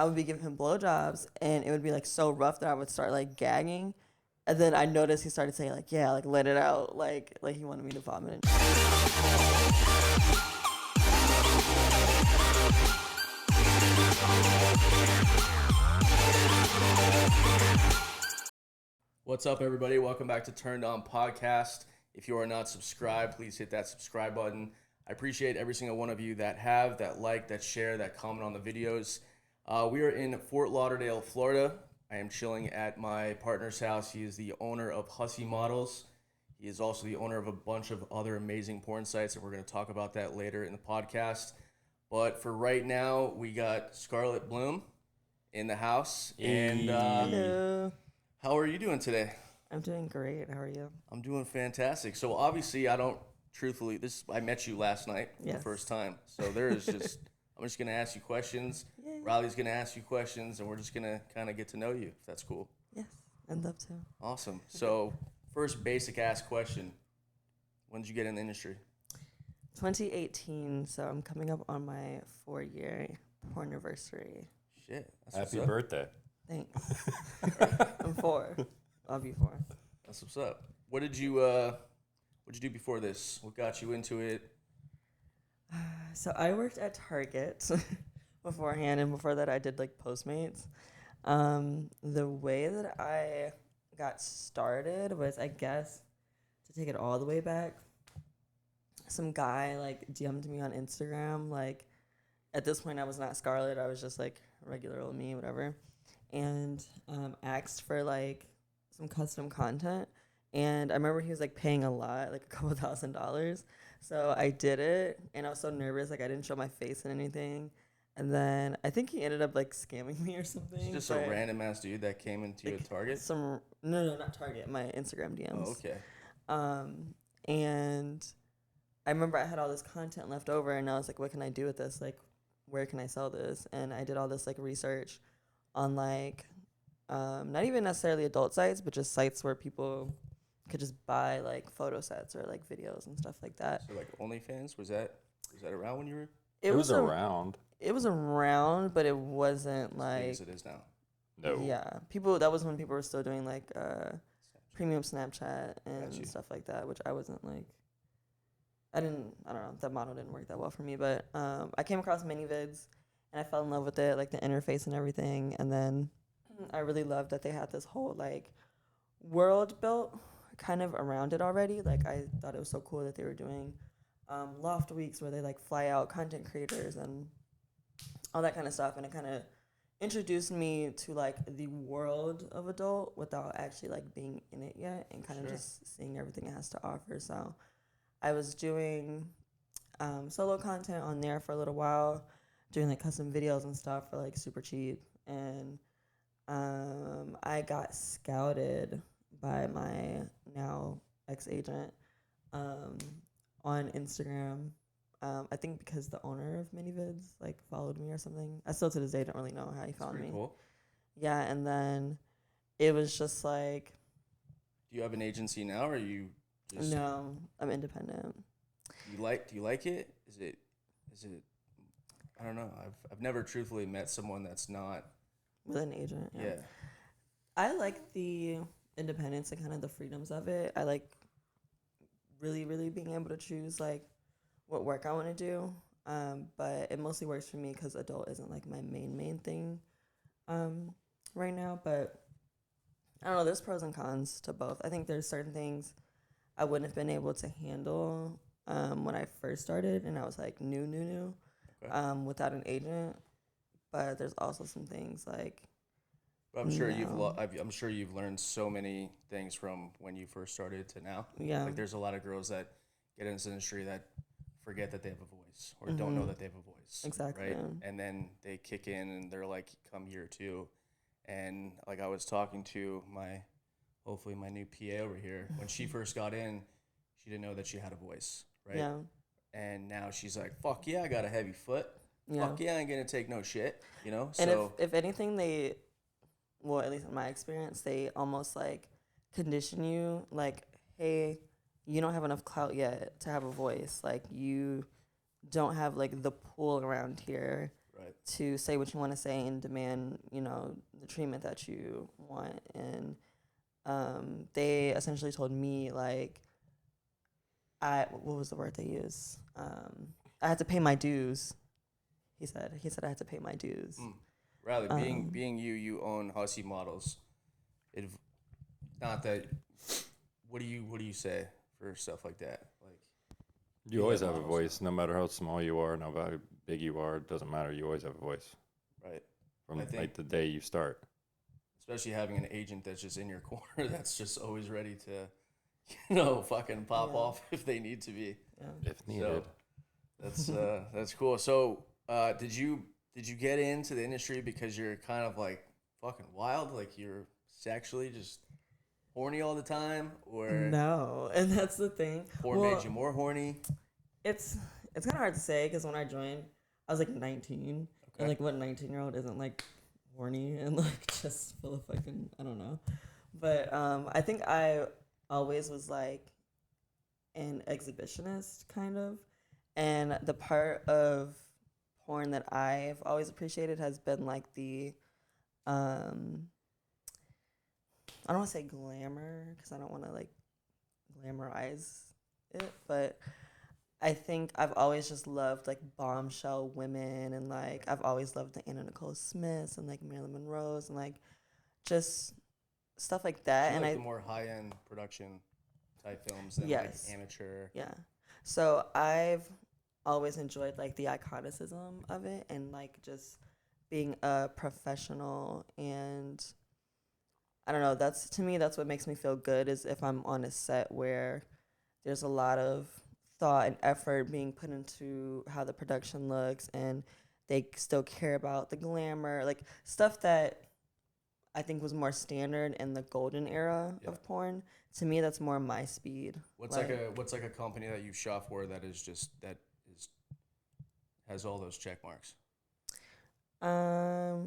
I would be giving him blowjobs, and it would be like so rough that I would start like gagging. And then I noticed he started saying like, yeah, like let it out, like he wanted me to vomit. What's up, everybody? Welcome back to Turned On Podcast. If you are not subscribed, please hit that subscribe button. I appreciate every single one of you that have, that like, that share, that comment on the videos. We are in Fort Lauderdale, Florida. I am chilling at my partner's house. He is the owner of Hussy Models. He is also the owner of a bunch of other amazing porn sites, and we're going to talk about that later in the podcast. But for right now, we got Scarlett Bloom in the house. And Hello. how are you doing today? I'm doing great. How are you? I'm doing fantastic. So obviously, I met you last night for the first time. So I'm just going to ask you questions. Yay. Riley's going to ask you questions, and we're just going to kind of get to know you, if that's cool. Yes, I'd love to. Awesome. So first basic ass question. When did you get in the industry? 2018, so I'm coming up on my 4-year porn anniversary. Shit. Happy birthday. Thanks. I'm 4. I'll be 4. That's what's up. What'd you do before this? What got you into it? So I worked at Target beforehand, and before that I did like Postmates. The way that I got started was, I guess, to take it all the way back, some guy like DM'd me on Instagram. Like at this point I was not Scarlett, I was just like regular old me, whatever, and asked for like some custom content. And I remember he was like paying a lot, like a couple $1,000s. So I did it, and I was so nervous, like I didn't show my face and anything. And then I think he ended up like scamming me or something. It's just a random ass dude that came into like, your Target? No, not Target, my Instagram DMs. Oh, okay. And I remember I had all this content left over, and I was like, what can I do with this? Like, where can I sell this? And I did all this like research on like, not even necessarily adult sites, but just sites where people could just buy like photo sets or like videos and stuff like that. So like OnlyFans, was that around when you were? It was around. It was around, but it wasn't like as it is now. No. Yeah, that was when people were still doing like premium Snapchat and stuff like that, which I wasn't like. I don't know, that model didn't work that well for me, but I came across MVids and I fell in love with it, like the interface and everything. And then I really loved that they had this whole like world built kind of around it already. Like I thought it was so cool that they were doing loft weeks where they like fly out content creators and all that kind of stuff. And it kind of introduced me to like the world of adult without actually like being in it yet, and kind of just seeing everything it has to offer. So I was doing solo content on there for a little while, doing like custom videos and stuff for like super cheap. And I got scouted by my now ex-agent on Instagram. I think because the owner of MVids like followed me or something. I still to this day don't really know how he found me. Cool. Yeah, and then it was just like. Do you have an agency now, or are you? No, I'm independent. Do you like it? Is it? I don't know. I've never truthfully met someone that's not with an agent. Yeah. I like the independence and kind of the freedoms of it. I like really, really being able to choose like what work I want to do. But it mostly works for me because adult isn't like my main thing right now. But I don't know. There's pros and cons to both. I think there's certain things I wouldn't have been able to handle when I first started, and I was like new, without an agent. But there's also some things like. I'm sure you've learned so many things from when you first started to now. Yeah. Like there's a lot of girls that get in this industry that forget that they have a voice or don't know that they have a voice. Exactly. Right. And then they kick in and they're like, come year 2, and like I was talking to hopefully my new PA over here. When she first got in, she didn't know that she had a voice, right? Yeah. And now she's like, fuck yeah, I got a heavy foot. Yeah. Fuck yeah, I ain't gonna take no shit, you know? And so if anything, well, at least in my experience, they almost like condition you like, hey, you don't have enough clout yet to have a voice. Like you don't have like the pull around here to say what you want to say and demand, you know, the treatment that you want. And they essentially told me, like, what was the word they used? I had to pay my dues. He said I had to pay my dues. Riley, being you own Hussy Models. Not that. What do you say for stuff like that? Like, you always have a voice, no matter how small you are, no matter how big you are. It doesn't matter. You always have a voice. Right. From like the day you start. Especially having an agent that's just in your corner, that's just always ready to, you know, fucking pop off if they need to be. Yeah. If needed. So, that's cool. So, did you get into the industry because you're kind of like fucking wild, like you're sexually just horny all the time, or no? And that's the thing. Porn made you more horny? It's kind of hard to say because when I joined, I was like 19, and like what 19-year-old isn't like horny and like just full of fucking, I don't know. But I think I always was like an exhibitionist kind of, and the part of porn that I've always appreciated has been like the I don't want to say glamour because I don't want to like glamorize it, but I think I've always just loved like bombshell women, and like I've always loved the Anna Nicole Smiths and like Marilyn Monroe's and like just stuff like that. And like the more high end production type films than like amateur. Yeah. So I've always enjoyed like the iconicism of it and like just being a professional, and I don't know, that's to me that's what makes me feel good is if I'm on a set where there's a lot of thought and effort being put into how the production looks and they still care about the glamour, like stuff that I think was more standard in the golden era of porn. To me, that's more my speed. What's like a company that you've shot for that has all those check marks? I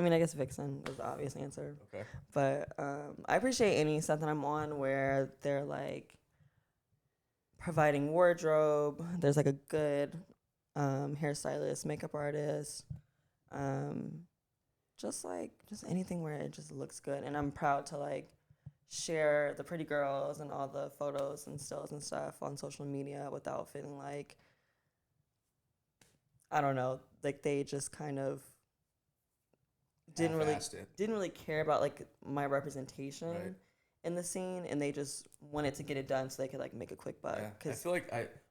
mean, I guess Vixen is the obvious answer. Okay. But I appreciate any set that I'm on where they're like providing wardrobe. There's like a good hairstylist, makeup artist. Just anything where it just looks good. And I'm proud to like share the pretty girls and all the photos and stills and stuff on social media without feeling like, I don't know, like they just kind of didn't really care about like my representation in the scene, and they just wanted to get it done so they could like make a quick buck. Yeah. I feel like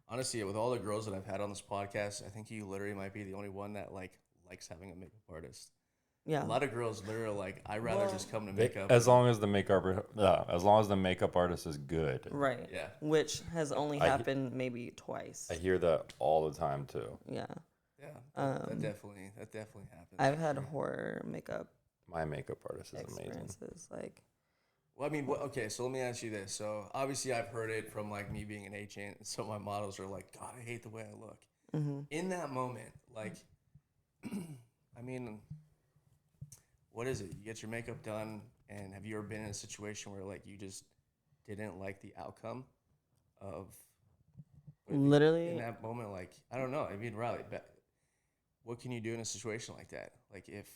honestly, with all the girls that I've had on this podcast, I think you literally might be the only one that like likes having a makeup artist. Yeah, a lot of girls literally are like, I'd rather just come to makeup. As long as the makeup artist is good. Right. Yeah. Which has only happened maybe twice. I hear that all the time too. Yeah. Yeah. That definitely happens. I've had horror makeup. My makeup artist is amazing. Like. Well, I mean, okay, so let me ask you this. So obviously I've heard it from like me being an agent, and so my models are like, God, I hate the way I look. Mm-hmm. In that moment, like, I mean, what is it? You get your makeup done, and have you ever been in a situation where like you just didn't like the outcome of literally in that moment? Like, I don't know. I mean, Riley, what can you do in a situation like that? Like if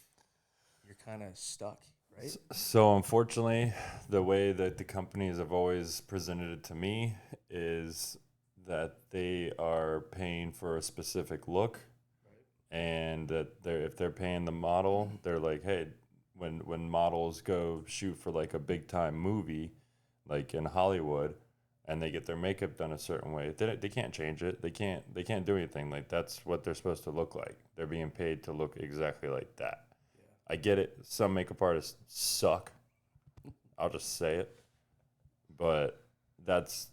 you're kind of stuck, right? So unfortunately, the way that the companies have always presented it to me is that they are paying for a specific look, and that if they're paying the model, they're like, hey, when models go shoot for like a big time movie, like in Hollywood, and they get their makeup done a certain way, they can't change it. They can't do anything. Like that's what they're supposed to look like. They're being paid to look exactly like that. I get it. Some makeup artists suck. I'll just say it. But that's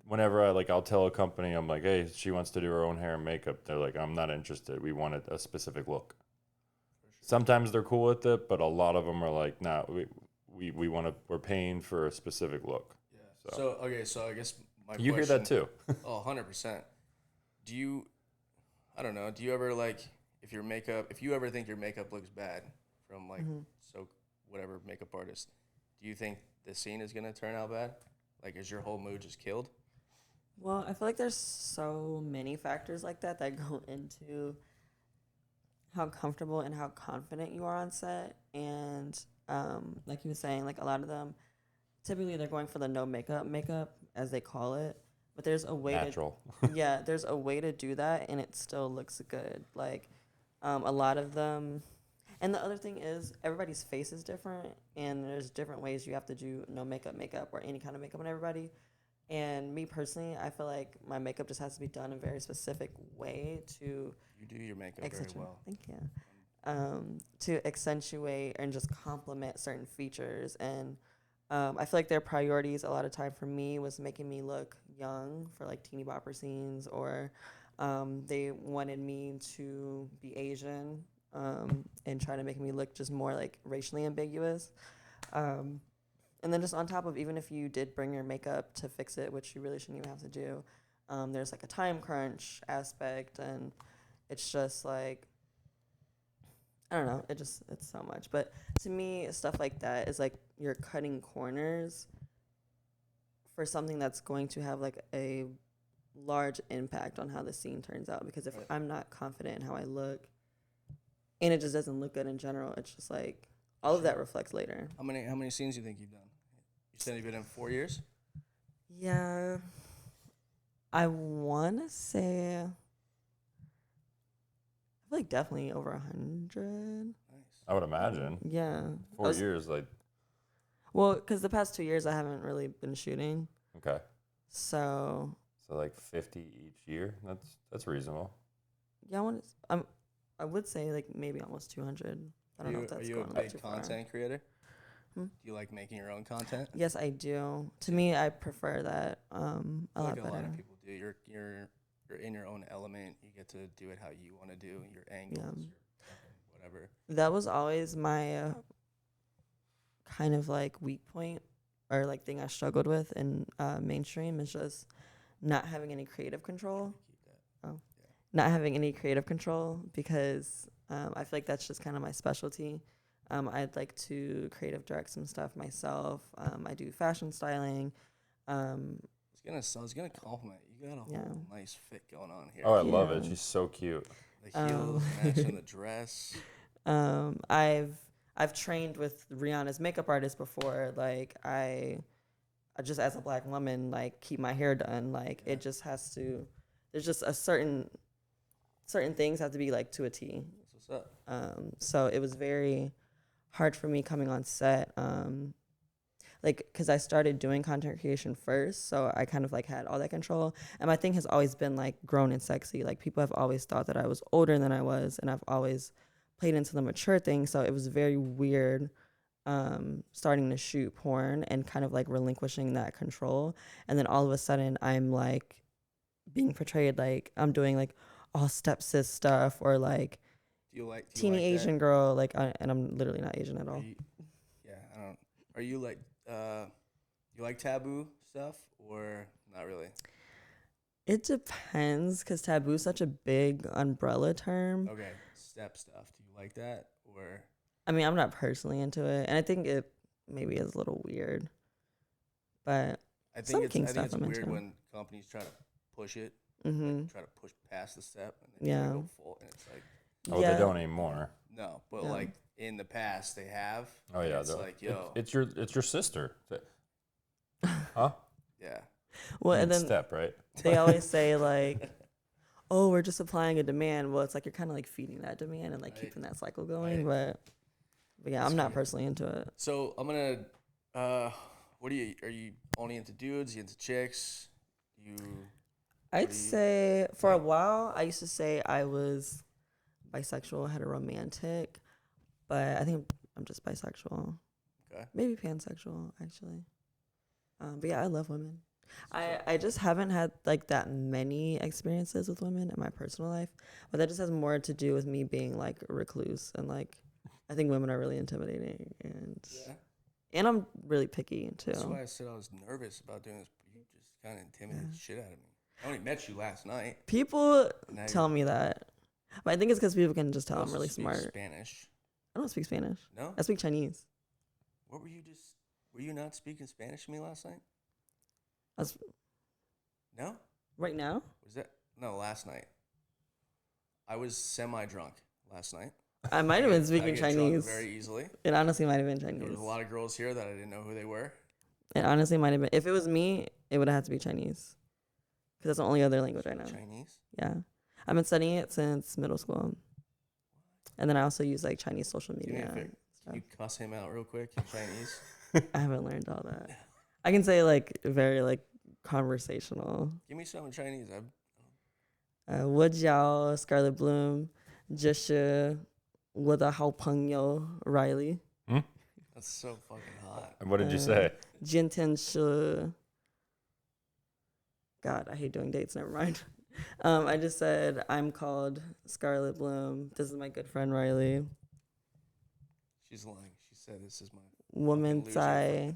whenever I'll tell a company, I'm like, hey, she wants to do her own hair and makeup. They're like, I'm not interested. We want a specific look. Sometimes they're cool with it, but a lot of them are like, nah, we're paying for a specific look. Yeah. So I guess my you question, hear that too. Oh, 100%. I don't know, do you ever like, if you ever think your makeup looks bad from like, so whatever makeup artist, do you think the scene is going to turn out bad? Like, is your whole mood just killed? Well, I feel like there's so many factors like that go into how comfortable and how confident you are on set. And like you were saying, like a lot of them, typically they're going for the no makeup as they call it. But there's a way Natural. yeah, there's a way to do that and it still looks good. Like a lot of them, and the other thing is everybody's face is different and there's different ways you have to do no makeup or any kind of makeup on everybody. And me personally, I feel like my makeup just has to be done a very specific way to You do your makeup very well. Thank you. To accentuate and just complement certain features. And I feel like their priorities a lot of time for me was making me look young for like teeny bopper scenes, or they wanted me to be Asian and try to make me look just more like racially ambiguous. And then just on top of, even if you did bring your makeup to fix it, which you really shouldn't even have to do, there's like a time crunch aspect, and it's just like, I don't know, it's so much. But to me, stuff like that is like you're cutting corners for something that's going to have like a large impact on how the scene turns out. Because if I'm not confident in how I look, and it just doesn't look good in general, it's just like all of that reflects later. How many scenes do you think you've done? You said you've been in 4 years? Yeah. I want to say, I feel like definitely over 100. Nice. I would imagine. Yeah. 4 years, like. Well, because the past 2 years I haven't really been shooting. Okay. So like 50 each year. That's reasonable. Yeah, I would say like maybe almost 200. I don't know if that's Are you a big content creator? Do you like making your own content? Yes, I do. To me, I prefer that a lot better. A lot of people do. You're in your own element. You get to do it how you want to do your angles, your whatever. That was always my kind of like weak point, or like thing I struggled with in mainstream, is just not having any creative control. Not having any creative control, because I feel like that's just kind of my specialty. I'd like to creative direct some stuff myself. I do fashion styling. I was gonna compliment you. Got a whole nice fit going on here. Oh, I love it. She's so cute. The heels matching the dress. I've trained with Rihanna's makeup artist before. Like I just, as a Black woman, like keep my hair done. Like it just has to. There's just a certain things have to be like to a T. That's what's up. So it was very hard for me coming on set. Like, because I started doing content creation first, so I kind of like had all that control. And my thing has always been like grown and sexy. Like people have always thought that I was older than I was, and I've always played into the mature thing. So it was very weird starting to shoot porn and kind of like relinquishing that control. And then all of a sudden I'm like being portrayed like I'm doing like all stepsis stuff, or like teeny Asian girl, like and I'm literally not Asian at all. Are you like you like taboo stuff or not really? It depends, because taboo is such a big umbrella term. Okay, step stuff. Do you like that, or? I mean, I'm not personally into it, and I think it maybe is a little weird. But I think it's weird when companies try to push it, like try to push past the step, and then go full, and it's like, they don't anymore. No, but like in the past they have. Oh yeah, it's like, yo, it's your sister. Huh? Yeah. Well, and then step, right? They always say like, oh, we're just applying a demand. Well, it's like you're kind of like feeding that demand and like keeping that cycle going. But yeah, I'm not personally into it. So I'm gonna are you only into dudes? You into chicks? I'd say for a while I used to say I was bisexual, heteromantic, but I think I'm just bisexual. Okay. Maybe pansexual actually. But yeah, I love women. I just haven't had like that many experiences with women in my personal life, but that just has more to do with me being like a recluse, and like I think women are really intimidating, and I'm really picky too. That's why I said I was nervous about doing this, but you just kind of intimidated the shit out of me. I only met you last night. People tell me that, but I think it's because people can just tell I'm really smart. Spanish. I don't speak Spanish. No? I speak Chinese. Were you not speaking Spanish to me last night? No? Right now? No, last night. I was semi-drunk last night. I might have been I speaking get drunk Chinese. very easily. It honestly might have been There Chinese. was a lot of girls here that I didn't know who they were. It honestly might have been. If it was me, it would have had to be Chinese. Because that's the only other language I know. Chinese? Yeah. I've been studying it since middle school. And then I also use like Chinese social media. Can you cuss him out real quick in Chinese? I haven't learned all that. I can say like very like conversational. Give me some in Chinese. 我叫 Scarlett Bloom, 这是我的好朋友 Riley. That's so fucking hot. And what did you say? 今天是 God, I hate doing dates. Never mind. I just said I'm called Scarlett Bloom. This is my good friend Riley. She's lying. She said this is my 我们在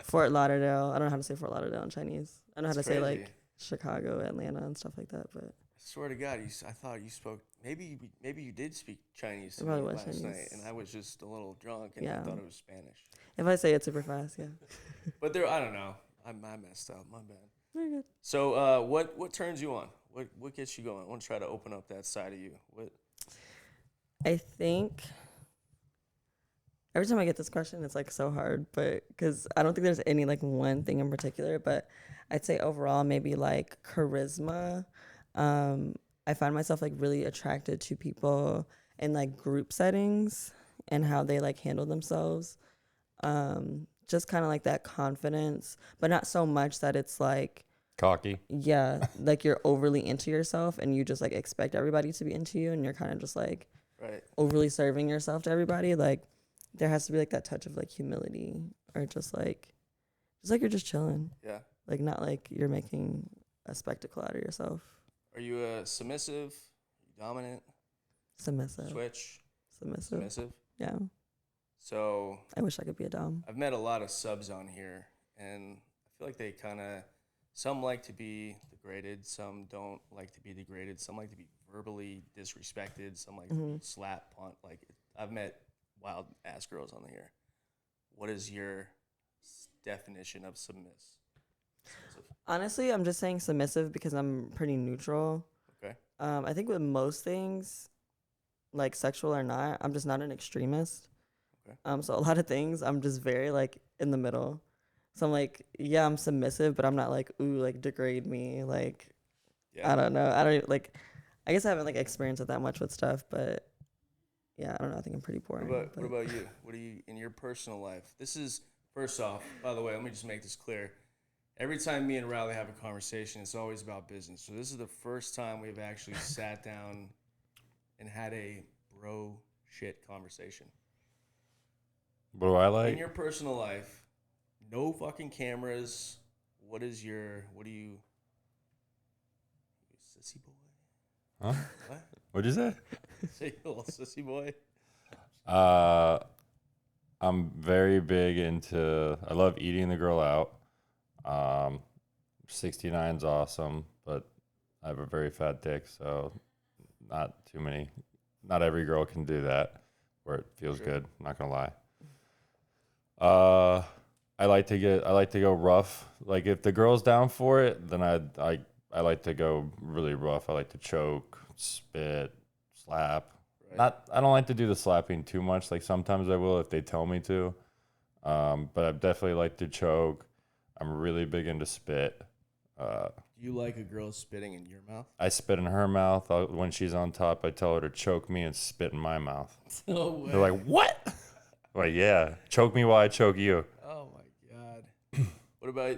Fort Lauderdale. I don't know how to say Fort Lauderdale in Chinese. I know how to say like Chicago, Atlanta, and stuff like that. But I swear to God, I thought you spoke. Maybe you did speak Chinese to It me probably was last Chinese. night, and I was just a little drunk, and I Yeah. thought it was Spanish. if I say it super fast, yeah. But I don't know. I messed up. My bad. Very good. So, what turns you on? What gets you going? I want to try to open up that side of you. What? I think every time I get this question, it's like so hard, but because I don't think there's any like one thing in particular, but I'd say overall maybe like charisma. I find myself like really attracted to people in like group settings and how they like handle themselves. Just kind of like that confidence, but not so much that it's like Cocky. yeah, like you're overly into yourself and you just like expect everybody to be into you and you're kind of just like Right. overly serving yourself to everybody. Like there has to be like that touch of like humility or just like you're just chilling. Yeah. Like not like you're making a spectacle out of yourself. Are you a submissive, dominant, Submissive. switch, Submissive. submissive? Yeah. So I wish I could be a dom. I've met a lot of subs on here, and I feel like they kind of, some like to be degraded, some don't like to be degraded, some like to be verbally disrespected, some like to be slap, punt. Like I've met wild ass girls on here. What is your definition of submissive? Honestly, I'm just saying submissive because I'm pretty neutral. Okay. I think with most things, like sexual or not, I'm just not an extremist. Okay. So a lot of things, I'm just very like in the middle. So I'm like, yeah, I'm submissive, but I'm not like, ooh, like degrade me. Like, Yeah. I don't know. I don't like, I guess I haven't like experienced it that much with stuff, but yeah, I don't know. I think I'm pretty boring. What about you? What do you, in your personal life? This is, first off, by the way, let me just make this clear. Every time me and Riley have a conversation, it's always about business. So this is the first time we've actually sat down and had a bro shit conversation. What do I like? In your personal life, no fucking cameras. What do you sissy boy? Huh? What? What'd you say? Say you little sissy boy? I'm very big into, I love eating the girl out. 69's awesome, but I have a very fat dick, so not every girl can do that where it feels good, not gonna lie. I like to go rough. Like if the girl's down for it, then I like to go really rough. I like to choke, spit, slap. Right. I don't like to do the slapping too much. Like sometimes I will if they tell me to. But I definitely like to choke. I'm really big into spit. Do you like a girl spitting in your mouth? I spit in her mouth. When she's on top, I tell her to choke me and spit in my mouth. No way. They're like, what? Like, yeah, choke me while I choke you. Oh my God. What about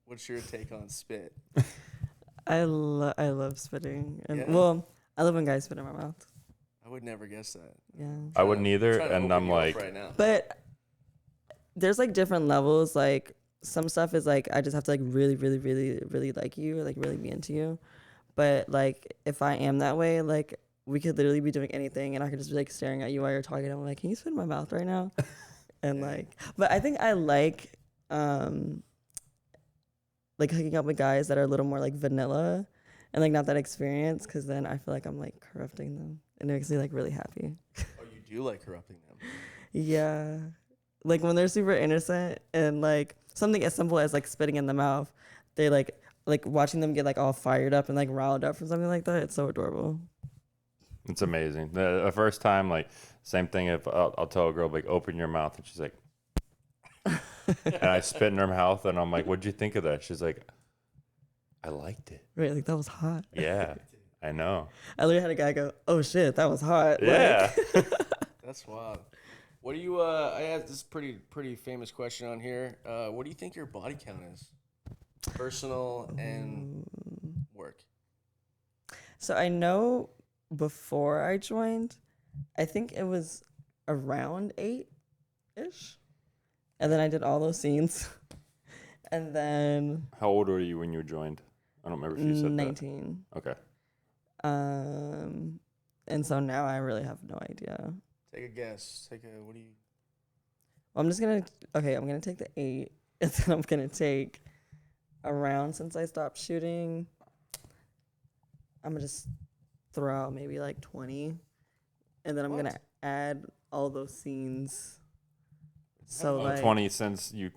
what's your take on spit? I love spitting. And Yeah? well, I love when guys spit in my mouth. I would never guess that. Yeah. I wouldn't either, Trying to and open I'm you up like, right now. But there's like different levels. Like some stuff is like I just have to like really, really, really, really like you, like really be into you. But like if I am that way, like we could literally be doing anything and I could just be like staring at you while you're talking. I'm like, can you spit in my mouth right now? And like, but I think I like hooking up with guys that are a little more like vanilla and like not that experienced, because then I feel like I'm like corrupting them and it makes me like really happy. Oh, you do like corrupting them? Yeah. Like when they're super innocent and like something as simple as like spitting in the mouth, they like watching them get like all fired up and like riled up from something like that. It's so adorable. It's amazing. The first time, like, same thing. If I'll tell a girl, like, open your mouth, and she's like, and I spit in her mouth, and I'm like, what'd you think of that? She's like, I liked it. Right, like that was hot. Yeah, I know. I literally had a guy go, "Oh shit, that was hot." Yeah. Like, That's wild. What do you? I asked this pretty famous question on here. What do you think your body count is? Personal and work. so I know before I joined, I think it was around 8-ish. And then I did all those scenes. And then How old were you when you joined? I don't remember if you said 19. that. Okay. And so now I really have no idea. Take a guess. What do you? Well, I'm gonna take the 8, and then I'm gonna take around, since I stopped shooting, I'm gonna just throw out maybe like 20, and then I'm gonna add all those scenes. So like 20 since you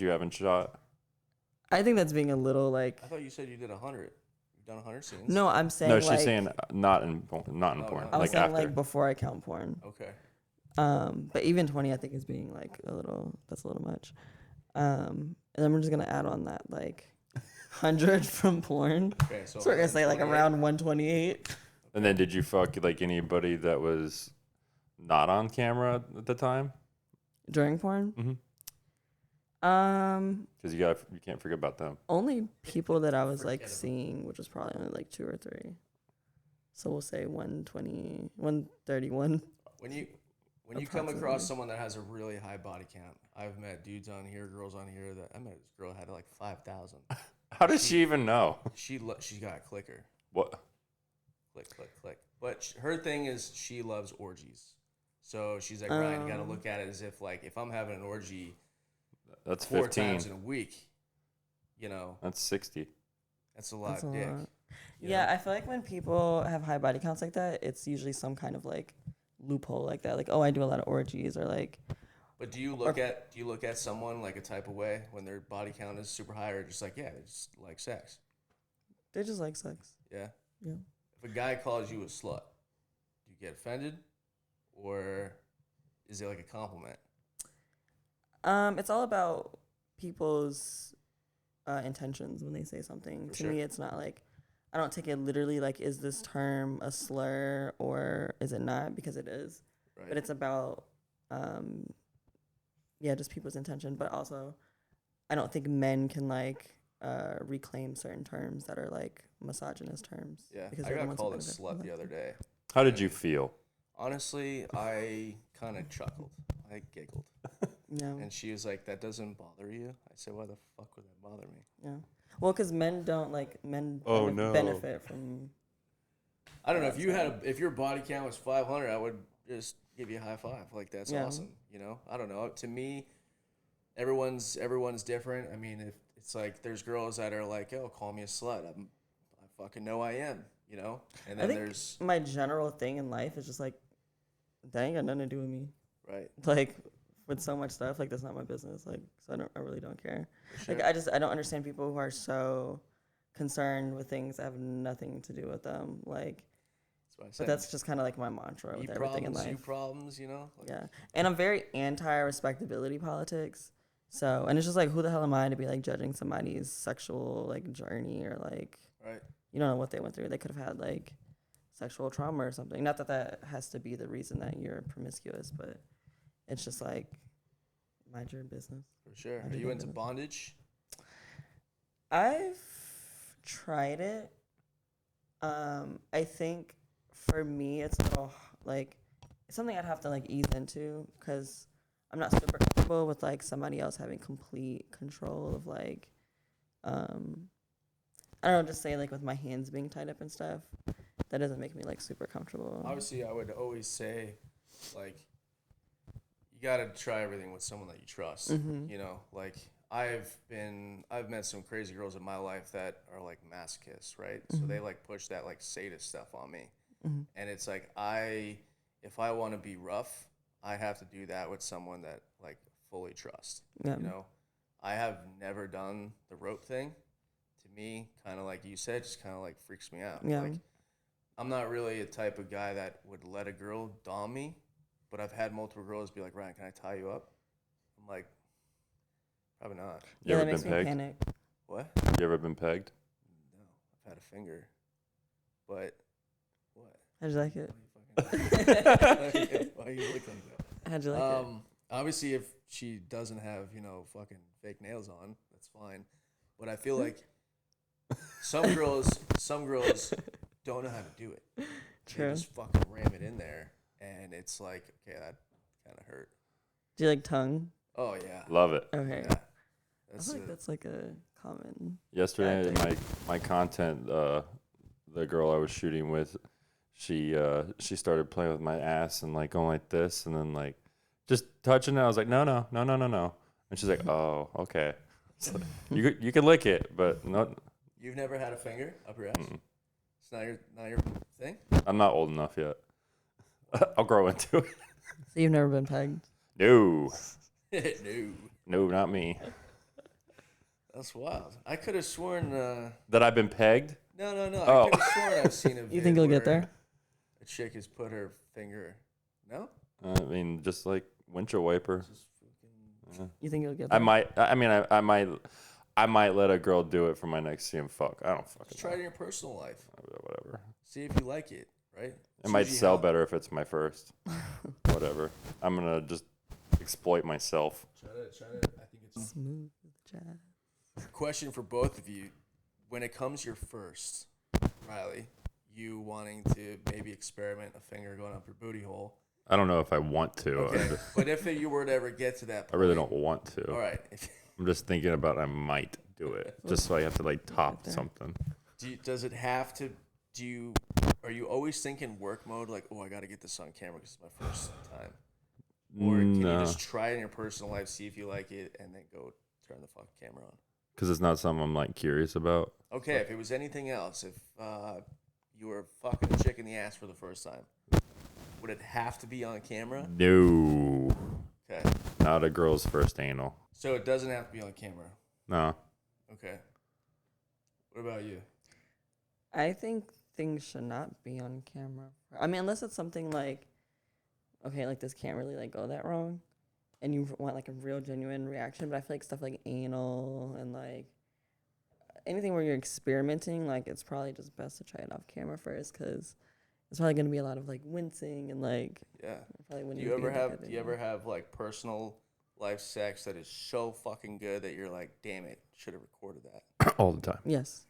haven't shot. I think that's being a little like. I thought you said you did 100. You've done 100 scenes. No, I'm saying. No, she's like, saying not in porn. I was Like saying after. like before I count porn. Okay. But even 20, I think is being like that's a little much. And then we're just gonna add on that like 100 from porn. Okay, so we're gonna say like around 128. And then did you fuck like anybody that was not on camera at the time? During porn? Mm-hmm. Because you can't forget about them. Only people that I was like seeing, which was probably only like 2 or 3. So we'll say 120, 131. When you come across someone that has a really high body count, I've met dudes on here, girls on here that I met this girl had like 5,000. How does she even know? She got a clicker. What? Click. But her thing is she loves orgies. So she's like, Ryan, you got to look at it as if like if I'm having an orgy, that's 4 15 times in a week, you know. That's 60. That's a lot of dick. Yeah, I feel like when people have high body counts like that, it's usually some kind of like loophole like that. Like, oh, I do a lot of orgies, or like. But do you look at someone like a type of way when their body count is super high, or just like, yeah, they just like sex? They just like sex. Yeah. Yeah. If a guy calls you a slut, do you get offended, or is it like a compliment? It's all about people's intentions when they say something. To me, it's not like, I don't take it literally like, is this term a slur or is it not? Because it is. Right. But it's about, just people's intention. But also, I don't think men can like reclaim certain terms that are like misogynist terms. Yeah, because I got called a slut the other day. How did you feel? Honestly, I kind of chuckled. I giggled. No. And she was like, that doesn't bother you? I said, why the fuck would that bother me? Yeah. Well, because men benefit from. I don't know. If your body count was 500, I would just give you a high five. Like, that's awesome. You know? I don't know. To me, everyone's different. I mean, if it's like there's girls that are like, oh, call me a slut. I fucking know I am, you know? And then there's my general thing in life is just like, that ain't got nothing to do with me. Right. Like, with so much stuff, like, that's not my business. Like, so I really don't care. Sure. Like, I don't understand people who are so concerned with things that have nothing to do with them. Like, but that's just kind of like my mantra with everything in life. You problems, you know? Like, yeah. And I'm very anti-respectability politics. So, and it's just like, who the hell am I to be like judging somebody's sexual like journey, or like, right. You don't know what they went through. They could have had like sexual trauma or something. Not that has to be the reason that you're promiscuous, but it's just like, mind your business. For sure. Are you into bondage? I've tried it. I think for me, it's a little like, it's something I'd have to like ease into, because I'm not super comfortable with like somebody else having complete control of like, I don't know, just say like with my hands being tied up and stuff. That doesn't make me like super comfortable. Obviously, I would always say, like, you gotta try everything with someone that you trust. Mm-hmm. You know, like I've met some crazy girls in my life that are like masochists, right? Mm-hmm. So they like push that like sadist stuff on me, and it's like if I want to be rough, I have to do that with someone that like fully trust. Yeah. You know, I have never done the rope thing. To me, kind of like you said, just kind of like freaks me out. Yeah. Like, I'm not really a type of guy that would let a girl dom me, but I've had multiple girls be like, Ryan, can I tie you up? I'm like, probably not. You ever that makes been me pegged? panic. What? You ever been pegged? No, I've had a finger. But what? How'd you like it? Why are you looking like that? How'd you like it? Obviously, if she doesn't have, fucking fake nails on, that's fine. But I feel like some girls don't know how to do it. True. They just fucking ram it in there, and it's like, okay, that kind of hurt. Do you like tongue? Oh yeah. Love it. Okay. Yeah. I feel like that's like a common. Yesterday, my content, the girl I was shooting with, she started playing with my ass and like going like this, and then like just touching it. I was like, no, and she's like, oh, okay. So you can lick it, but not. You've never had a finger up your ass? Mm-mm. It's not your thing? I'm not old enough yet. I'll grow into it. So you've never been pegged? No, No. not me. That's wild. I could have sworn. That I've been pegged? No. Oh. I could have sworn I've seen a vid You think you'll get where there? A chick has put her finger. No? I mean, just like windshield wiper. Just fucking. You think you'll get there? I might let a girl do it for my next CM fuck. I don't fucking Just try it in your personal life. Whatever. See if you like it, right? It might sell better if it's my first. Whatever. I'm gonna just exploit myself. Try to. I think it's Smooth jazz. question for both of you. When it comes your first, Riley, you wanting to maybe experiment a finger going up your booty hole. I don't know if I want to. Okay. But if you were to ever get to that point. I really don't want to. All right. I'm just thinking about I might do it. Just so I have to like top something. Does it have to, are you always thinking work mode? Like, oh, I got to get this on camera because it's my first time. Or can you just try it in your personal life, see if you like it, and then go turn the fucking camera on? Because it's not something I'm like curious about. Okay, if it was anything else, if you were fucking a chick in the ass for the first time, would it have to be on camera? No. Okay. Not a girl's first anal. So it doesn't have to be on camera. No. Okay. What about you? I think things should not be on camera. I mean, unless it's something like, okay, like this can't really like go that wrong, and you want like a real genuine reaction. But I feel like stuff like anal and like anything where you're experimenting, like it's probably just best to try it off camera first, because it's probably gonna be a lot of like wincing and like. Yeah. Probably Do you ever have like personal life sex that is so fucking good that you're like, damn it, should have recorded that? All the time. Yes.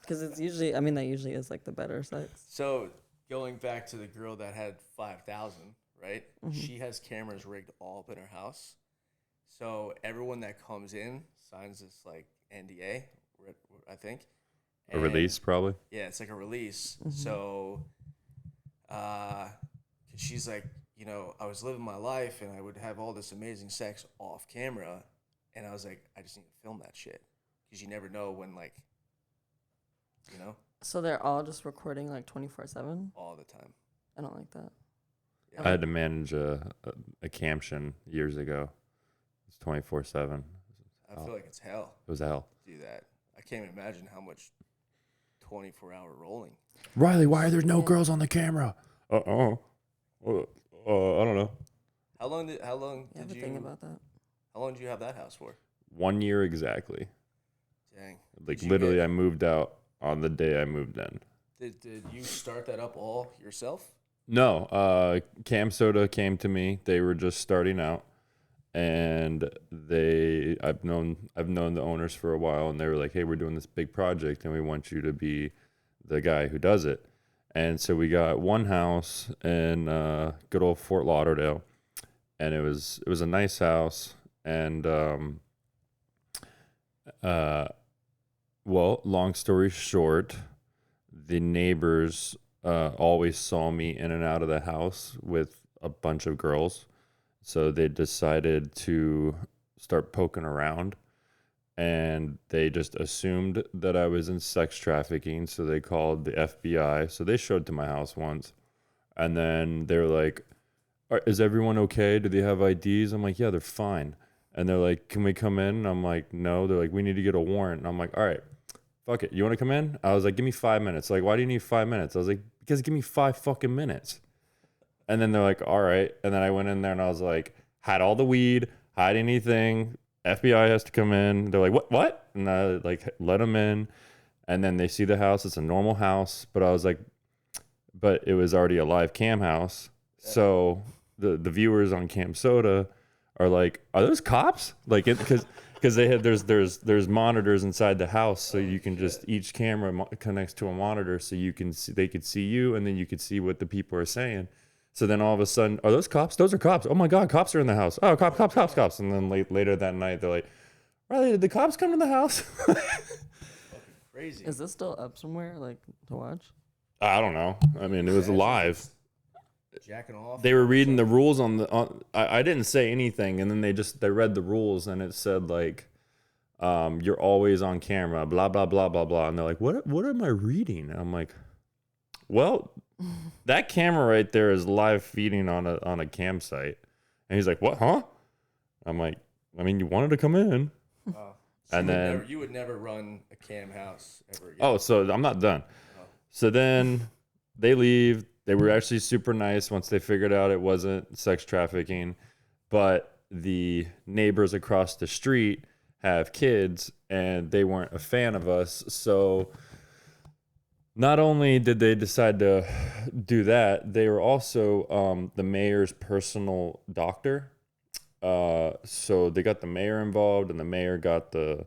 Because it's usually, I mean, that usually is like the better sex. So going back to the girl that had 5,000, right? Mm-hmm. She has cameras rigged all up in her house. So everyone that comes in signs this like NDA, I think. A release, probably. Yeah, it's like a release. Mm-hmm. So, she's like, I was living my life and I would have all this amazing sex off camera. And I was like, I just need to film that shit. Because you never know when, like, So they're all just recording like 24/7? all the time. I don't like that. Yeah. I had to manage a camtion years ago. It's 24/7. I feel like it's hell It was hell. to do that. I can't even imagine how much 24-hour rolling. Riley, why are there no girls on the camera? I don't know. How long You have a thing about that? How long did you have that house for? 1 year exactly. Dang. Like Did you literally, get- I moved out on the day I moved in. Did you start that up all yourself? No, Cam Soda came to me. They were just starting out, and I've known the owners for a while, and they were like, "Hey, we're doing this big project, and we want you to be the guy who does it." And so we got one house in good old Fort Lauderdale, and it was a nice house, and well, long story short, the neighbors always saw me in and out of the house with a bunch of girls. So they decided to start poking around, and they just assumed that I was in sex trafficking. So they called the FBI. So they showed to my house once, and then they're like, "Is everyone okay? Do they have IDs?" I'm like, "Yeah, they're fine." And they're like, "Can we come in?" And I'm like, "No." They're like, "We need to get a warrant." And I'm like, "All right, fuck it. You want to come in? I was like, give me 5 minutes. Like, why do you need 5 minutes? I was like, because give me 5 fucking minutes. And then they're like, all right. And then I went in there and I was like, hide all the weed, hide anything. FBI has to come in. They're like, what? And I like let them in. And then they see the house. It's a normal house. But I was like, but it was already a live cam house. Yeah. So the viewers on Camp Soda are like, are those cops? Like, because they had there's monitors inside the house, so you can just each camera connects to a monitor, so you can see, they could see you, and then you could see what the people are saying. So then all of a sudden, are those cops? Those are cops. Oh my God, cops are in the house. Oh, cops. And then later that night, they're like, Riley, did the cops come to the house? Crazy. Is this still up somewhere, like, to watch? I don't know. I mean, it was live. Jacking off. They were reading the rules I didn't say anything, and then they read the rules, and it said like, you're always on camera, blah blah blah blah blah. And they're like, what am I reading? And I'm like, well, that camera right there is live feeding on a campsite. And he's like, what, huh? I'm like, I mean, you wanted to come in. Oh. So and you would never run a cam house ever again. Oh, so I'm not done. Oh. So then they leave. They were actually super nice once they figured out it wasn't sex trafficking. But the neighbors across the street have kids, and they weren't a fan of us. So not only did they decide to do that, they were also the mayor's personal doctor. So they got the mayor involved, and the mayor got the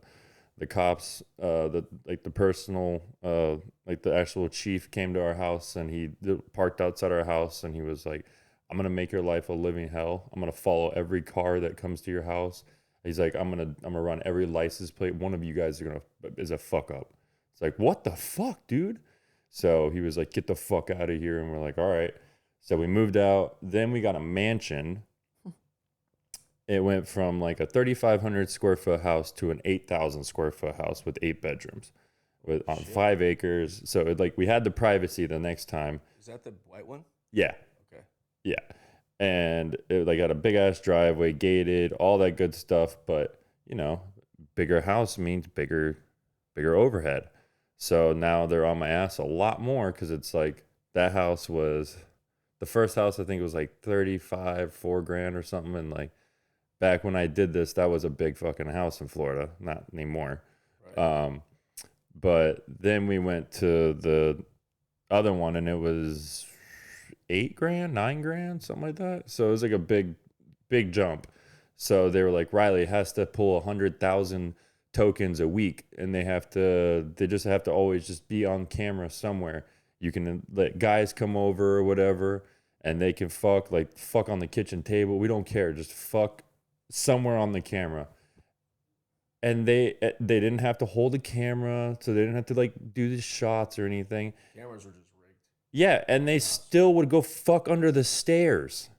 cops, the personal, like the actual chief came to our house, and he parked outside our house, and he was like, I'm gonna make your life a living hell. I'm gonna follow every car that comes to your house. He's like, I'm gonna run every license plate. One of you guys is a fuck up. It's like, what the fuck, dude? So he was like, get the fuck out of here. And we're like, all right. So we moved out. Then we got a mansion. It went from like a 3,500 square foot house to an 8,000 square foot house with 8 bedrooms on 5 acres. So we had the privacy the next time. Is that the white one? Yeah. Okay. Yeah. And it had a big ass driveway, gated, all that good stuff. But, bigger house means bigger overhead. So now they're on my ass a lot more, because it's like that house was, the first house I think it was like 35, $4,000 or something. And like back when I did this, that was a big fucking house in Florida. Not anymore. Right. But then we went to the other one, and it was $8,000, $9,000, something like that. So it was like a big jump. So they were like, Riley has to pull 100,000 tokens a week, and they just have to always just be on camera somewhere. You can let guys come over or whatever, and they can fuck on the kitchen table. We don't care. Just fuck somewhere on the camera. And they didn't have to hold a camera, so they didn't have to do the shots or anything. Cameras were just rigged. Yeah, and they still would go fuck under the stairs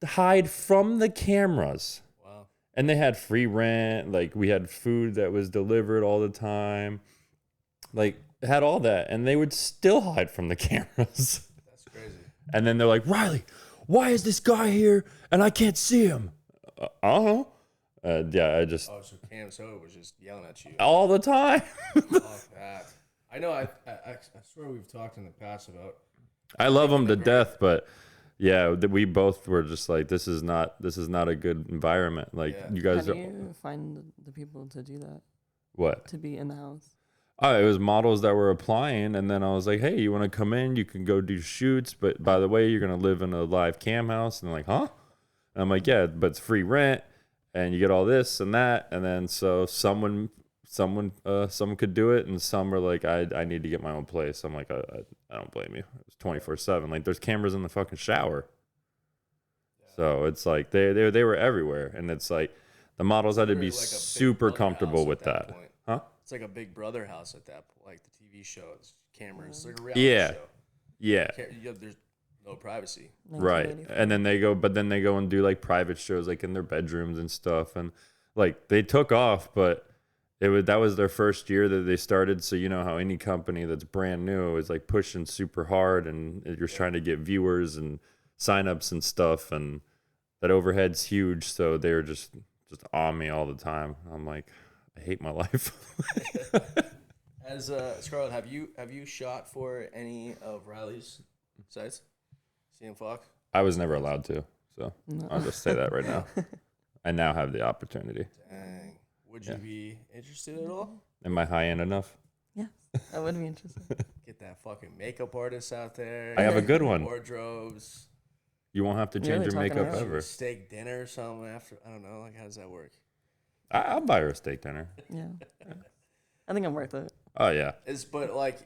to hide from the cameras. Wow. And they had free rent. We had food that was delivered all the time. Had all that, and they would still hide from the cameras. That's crazy. And then they're like, Riley, why is this guy here and I can't see him? Yeah, I just... Oh, so Cam Soda was just yelling at you. All the time. Fuck that. I know, I swear we've talked in the past about... I love him to death, but yeah, we both were just like, this is not a good environment. You guys... How do you find the people to do that? What? To be in the house? Oh, it was models that were applying, and then I was like, hey, you want to come in? You can go do shoots, but by the way, you're going to live in a live cam house. And they're like, huh? And I'm like, yeah, but it's free rent, and you get all this and that. And then so someone could do it, and some were like, I need to get my own place. I'm like, I don't blame you. It's 24/7. There's cameras in the fucking shower. Yeah. So it's like they were everywhere, and it's like the models had to be super comfortable with that. Huh? It's like a Big Brother house at that point, like the TV show. It's cameras. It's like a reality show. Yeah. There's no privacy. Right. And then they go and do private shows in their bedrooms and stuff. And they took off, but that was their first year that they started. So you know how any company that's brand new is pushing super hard, and you're trying to get viewers and signups and stuff, and that overhead's huge. So they were just on me all the time. I'm like, I hate my life. As Scarlett, have you shot for any of Riley's sites? CM Fuck? I was never allowed to, so No. I'll just say that right now. I now have the opportunity. Dang. Would you be interested at all? Am I high end enough? Yeah, I would be interested. Get that fucking makeup artist out there. I have a good one. Wardrobes. You won't have to change your talking makeup about ever. Steak dinner or something after. I don't know. Like, how does that work? I'll buy her a steak dinner. Yeah. I think I'm worth it. Oh yeah. But like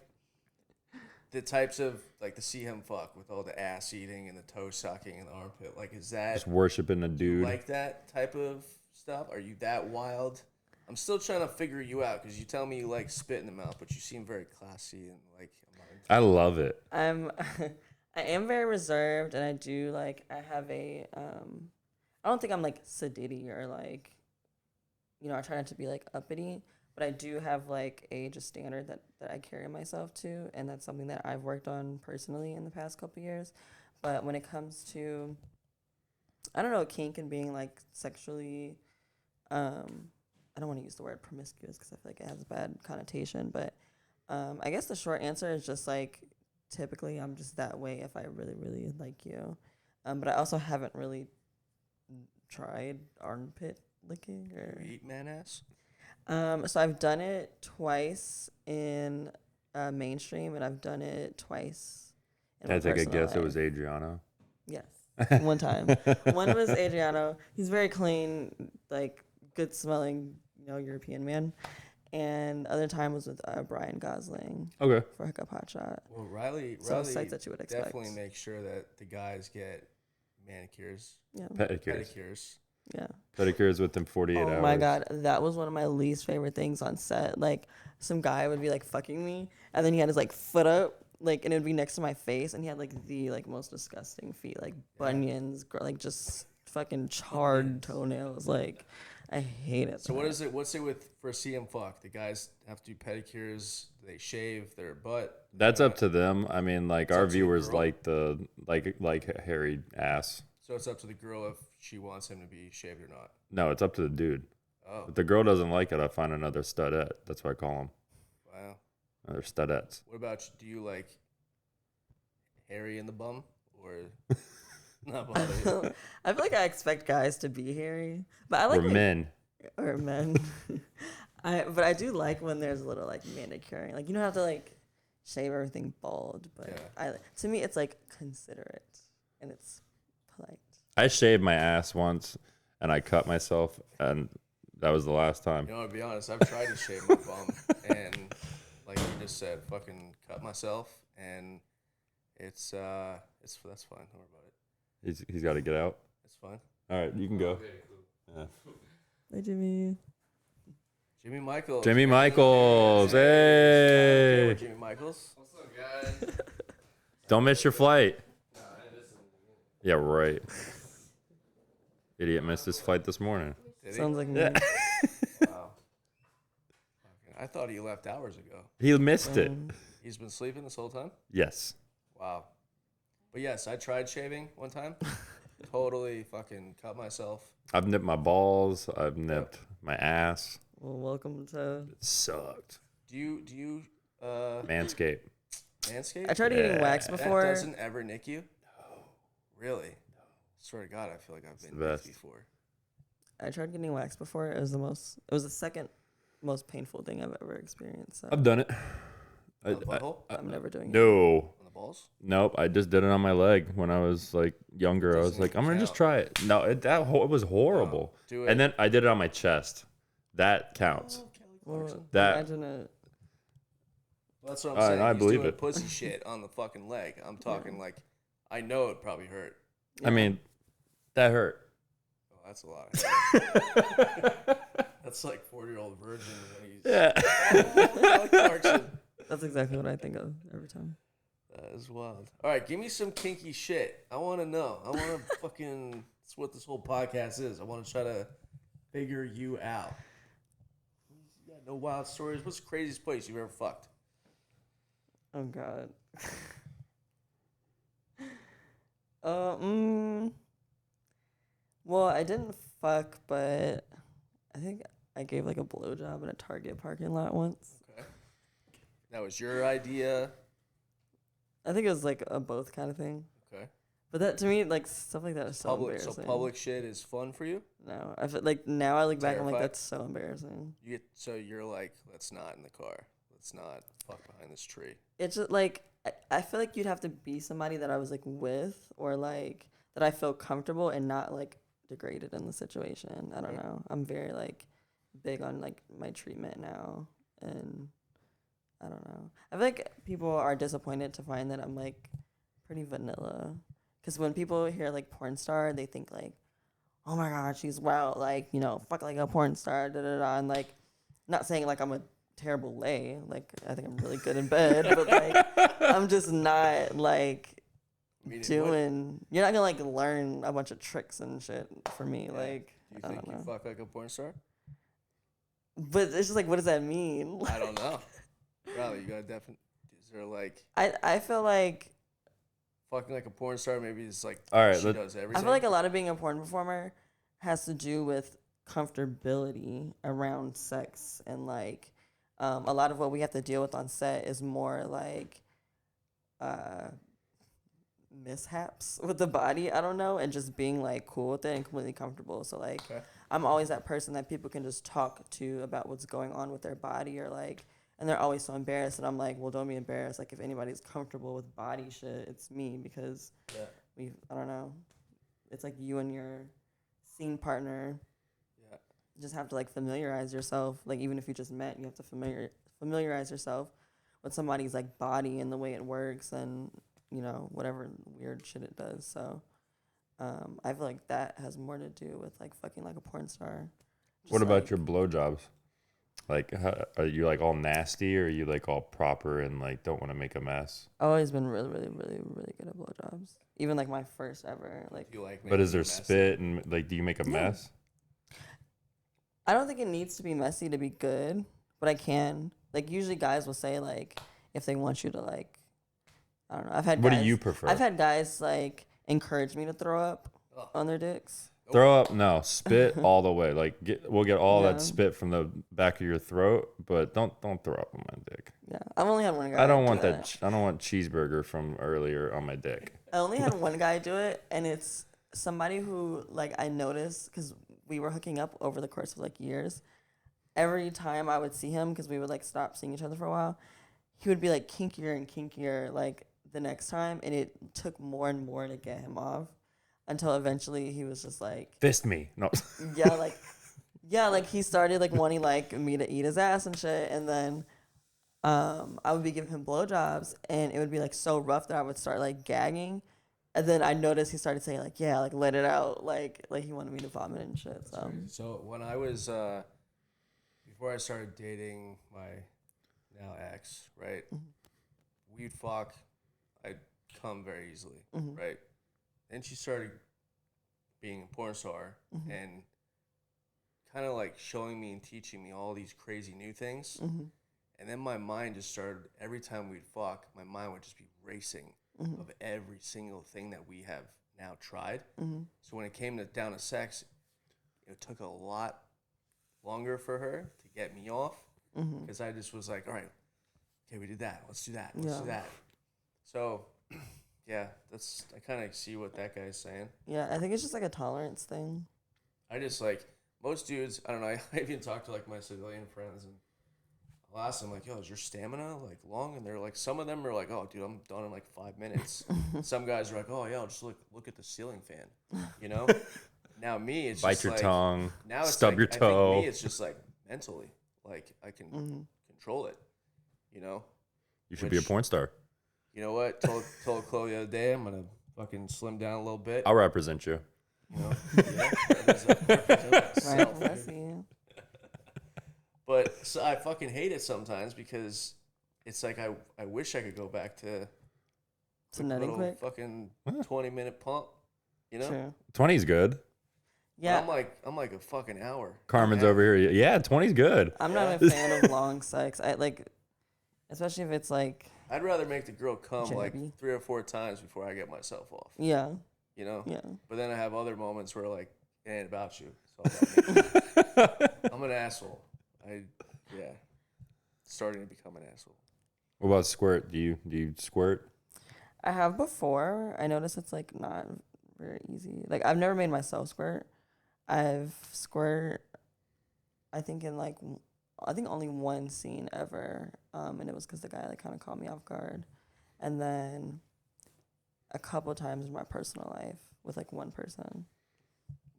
the types of like the see him fuck with all the ass eating and the toe sucking and the armpit. Like, is that Just worshiping a dude. like that type of stuff? Are you that wild? I'm still trying to figure you out because you tell me you like spit in the mouth, but you seem very classy and like. I love it. I am very reserved, and I do like. I have a. I don't think I'm like sedity or like. I try not to be like uppity, but I do have like a just standard that I carry myself to, and that's something that I've worked on personally in the past couple years. But when it comes to, I don't know, kink and being like sexually, I don't want to use the word promiscuous because I feel like it has a bad connotation, but I guess the short answer is just like typically I'm just that way if I really, really like you. But I also haven't really tried armpit licking or You eat man ass? So I've done it twice in mainstream, and I've done it twice in I my take a personal guess it life. was Adriano. Yes, one time. One was Adriano. He's very clean, like good smelling, European man. And other time was with Brian Gosling. Okay. For Hookup Hot Shot. Well, Riley sites that you would expect. definitely make sure that the guys get manicures, Yeah. pedicures. Yeah. Pedicures within 48 hours. Oh my God. That was one of my least favorite things on set. Like some guy would be like fucking me, and then he had his like foot up, like, and it would be next to my face, and he had like the like most disgusting feet, like bunions, like just fucking charred toenails. Like I hate it. So what's it with for CM fuck? The guys have to do pedicures, they shave their butt. That's up to them. I mean, like our up to the viewers girl. like the like hairy ass. So it's up to the girl if she wants him to be shaved or not. No, it's up to the dude. Oh, If the girl doesn't like it, I find another studette. That's what I call them. wow. Another studettes. What about you? Do you like hairy in the bum or not bother you? I feel like I expect guys to be hairy, but I like We're men. or men. But I do like when there's a little like manicuring. Like you don't have to like shave everything bald, but to me it's like considerate and it's polite. I shaved my ass once, and I cut myself, and that was the last time. You know, to be honest, I've tried to shave my bum, and like you just said, fucking cut myself, and it's that's fine. Don't worry about it. He's got to get out. It's fine. All right, you can go. Yeah. Hi, Jimmy. Jimmy Michaels. Jimmy Michaels, hey! Jimmy Michaels. What's up, guys? Don't miss your flight. Yeah, right. Idiot missed his flight this morning. Did he? Sounds like me. Wow. I thought he left hours ago. He missed it. He's been sleeping this whole time? Yes. Wow. But yes, I tried shaving one time. Totally fucking cut myself. I've nipped my balls. I've nipped my ass. Well, welcome to. It sucked. Do you Manscaped. manscape? I tried getting wax before. That doesn't ever nick you? No. Really? No. Swear to God, I feel like I've been the nicked best. before. I tried getting wax before. It was the second most painful thing I've ever experienced. So I've done it. On the butthole? I'm never doing it. No. On the balls? Nope. I just did it on my leg when I was like younger. I was Doesn't like, even I'm gonna just count. try it. No, it was horrible. Do it. And then I did it on my chest. That counts. Oh, Kelly Well, Clarkson. That- imagine it. Well, that's what I'm saying. I He's believe doing it. pussy shit on the fucking leg. I'm talking like, I know it probably hurt. I mean, that hurt. Oh, that's a lot. Of hurt. That's like 40-year-old virgin when he's Yeah. Kelly Clarkson. That's exactly what I think of every time. That is wild. All right, give me some kinky shit. I want to know. I want to fucking. That's what this whole podcast is. I want to try to figure you out. You got no wild stories? What's the craziest place you've ever fucked? Oh God. Well, I didn't fuck, but I think I gave like a blowjob in a Target parking lot once. Okay. That was your idea? I think it was like a both kind of thing. Okay. But that to me, like stuff like that is so embarrassing. So public shit is fun for you? No, I feel like now I look back, I'm like, Terrified? that's so embarrassing. So you're like, let's not in the car. Let's not fuck behind this tree. It's just like I feel like you'd have to be somebody that I was like with, or like that I feel comfortable and not like degraded in the situation. I don't know. I'm very like big on like my treatment now, and I don't know. I feel like people are disappointed to find that I'm like pretty vanilla. Because when people hear like porn star, they think like, oh my God, she's wild, like, you know, fuck like a porn star, da da da. And like, not saying like I'm a terrible lay, like I think I'm really good in bed, but like I'm just not like doing. You're not gonna like learn a bunch of tricks and shit for me. Yeah. Like, do you think you fuck like a porn star? But it's just like, what does that mean? I don't know. Probably you got definitely. Is there like? I feel like. Fucking like a porn star, maybe it's like all right, she does everything. I feel like a lot of being a porn performer has to do with comfortability around sex, and like a lot of what we have to deal with on set is more like mishaps with the body, I don't know, and just being like cool with it and completely comfortable. So like I'm always that person that people can just talk to about what's going on with their body, or like, and they're always so embarrassed, and I'm like, well, don't be embarrassed. Like, if anybody's comfortable with body shit, it's me, because I don't know. It's like you and your scene partner just have to like familiarize yourself. Like, even if you just met, you have to familiarize yourself with somebody's like body and the way it works, and you know, whatever weird shit it does. So I feel like that has more to do with like fucking like a porn star. Just what about like, your blowjobs? Like, are you like all nasty, or are you like all proper and like don't want to make a mess? I've always been really, really, really, really good at blowjobs. Even like my first ever. Like, but is there spit and like, do you make a mess? I don't think it needs to be messy to be good, but I can. Like, usually guys will say like if they want you to like, I don't know. What do you prefer? I've had guys like encourage me to throw up on their dicks. Throw up? No, spit all the way. Like we'll get all that spit from the back of your throat, but don't throw up on my dick. Yeah, I've only had one guy. I don't want that. I don't want cheeseburger from earlier on my dick. I only had one guy do it, and it's somebody who like I noticed because we were hooking up over the course of like years. Every time I would see him, because we would like stop seeing each other for a while, he would be like kinkier and kinkier like the next time, and it took more and more to get him off. Until eventually he was just like, fist me. No. like he started like wanting like me to eat his ass and shit, and then I would be giving him blowjobs, and it would be like so rough that I would start like gagging, and then I noticed he started saying like, yeah, like let it out, like he wanted me to vomit and shit. So when I was before I started dating my now ex, right, we'd fuck, I'd come very easily, right. Then she started being a porn star and kind of like showing me and teaching me all these crazy new things. And then my mind just started, every time we'd fuck, my mind would just be racing of every single thing that we have now tried. So when it came down to sex, it took a lot longer for her to get me off, because I just was like, all right, okay, we did that. Let's do that. Let's do that. So... yeah, I kind of see what that guy's saying. Yeah, I think it's just like a tolerance thing. I just like, most dudes, I don't know, I even talk to like my civilian friends, and I'll ask them like, yo, is your stamina like long? And they're like, some of them are like, oh dude, I'm done in like 5 minutes. Some guys are like, oh yeah, I'll just look at the ceiling fan, you know? Now me, it's bite just your like, tongue, now it's stub like, your toe. I think me, it's just like mentally, like I can control it, you know? You should be a porn star. You know what? Told Chloe the other day I'm gonna fucking slim down a little bit. I'll represent you. You know? Yeah. But so I fucking hate it sometimes, because it's like I wish I could go back to nutting quick. Fucking 20-minute pump. You know? True. 20's good. Yeah. I'm like a fucking hour. Carmen's over here. Yeah, 20's good. I'm not a fan of long sex. I like, especially if it's like. I'd rather make the girl come jabby. like 3 or 4 times before I get myself off. Yeah. You know? Yeah. But then I have other moments where like, it ain't about you. It's all about me. I'm an asshole. Starting to become an asshole. What about squirt? Do you squirt? I have before. I noticed it's like not very easy. Like I've never made myself squirt. I've squirt. I think only one scene ever, and it was because the guy like kind of caught me off guard, and then a couple times in my personal life with like one person.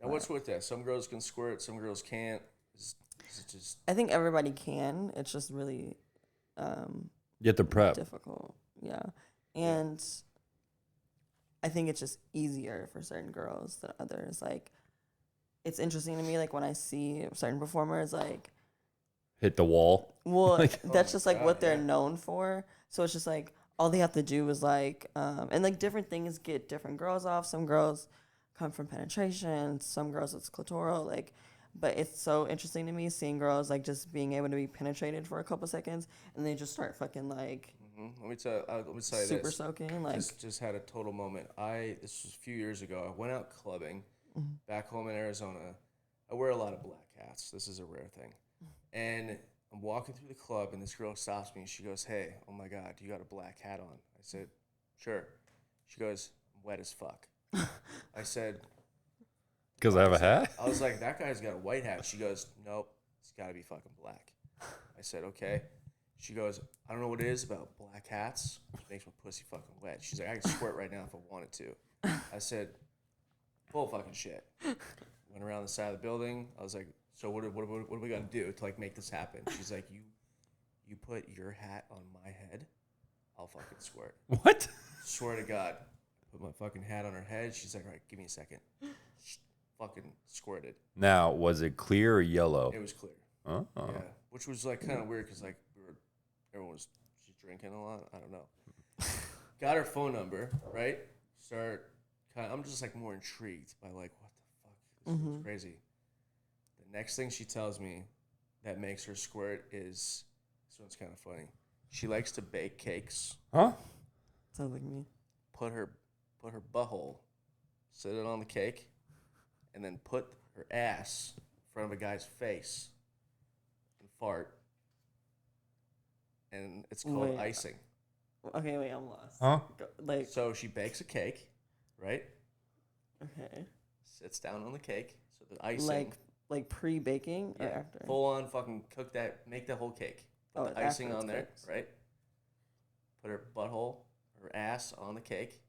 Now, what's with that? Some girls can squirt, some girls can't. Is it just? I think everybody can. It's just really Get the prep. difficult. Yeah, and I think it's just easier for certain girls than others. Like, it's interesting to me, like when I see certain performers, like Hit the wall. well, Like, that's just like what they're known for. So it's just like all they have to do is like, and like different things get different girls off. Some girls come from penetration. Some girls it's clitoral. Like, but it's so interesting to me seeing girls like just being able to be penetrated for a couple seconds and they just start fucking like. Let me tell you super this. soaking. Like, just had a total moment. This was a few years ago. I went out clubbing back home in Arizona. I wear a lot of black hats. This is a rare thing. And I'm walking through the club, and this girl stops me. She goes, "Hey, oh my God, you got a black hat on?" I said, "Sure." She goes, "I'm wet as fuck." I said, because I have a hat? I was like, "That guy's got a white hat." She goes, "Nope, it's got to be fucking black." I said, "Okay." She goes, "I don't know what it is about black hats. It makes my pussy fucking wet." She's like, "I can squirt right now if I wanted to." I said, "Full fucking shit." Went around the side of the building. I was like, "So what do we got to do to like make this happen?" She's like, "You put your hat on my head, I'll fucking squirt." What? Swear to God. Put my fucking hat on her head. She's like, "All right, give me a second." Fucking squirted. Now, was it clear or yellow? It was clear. Oh. Yeah, which was like kind of weird because like everyone was just drinking a lot. I don't know. Got her phone number, right? I'm just like more intrigued by like what the fuck. This is crazy. The next thing she tells me that makes her squirt is this one's kind of funny. She likes to bake cakes. Huh? sounds like me. Put her butthole, sit it on the cake, and then put her ass in front of a guy's face and fart. And it's called icing. Okay, wait, I'm lost. Huh? Like, So she bakes a cake, right? okay. Sits down on the cake. So the icing. Like pre-baking or after? Full on fucking cook that, make the whole cake. Put the icing on there, right? Put her butthole, her ass on the cake,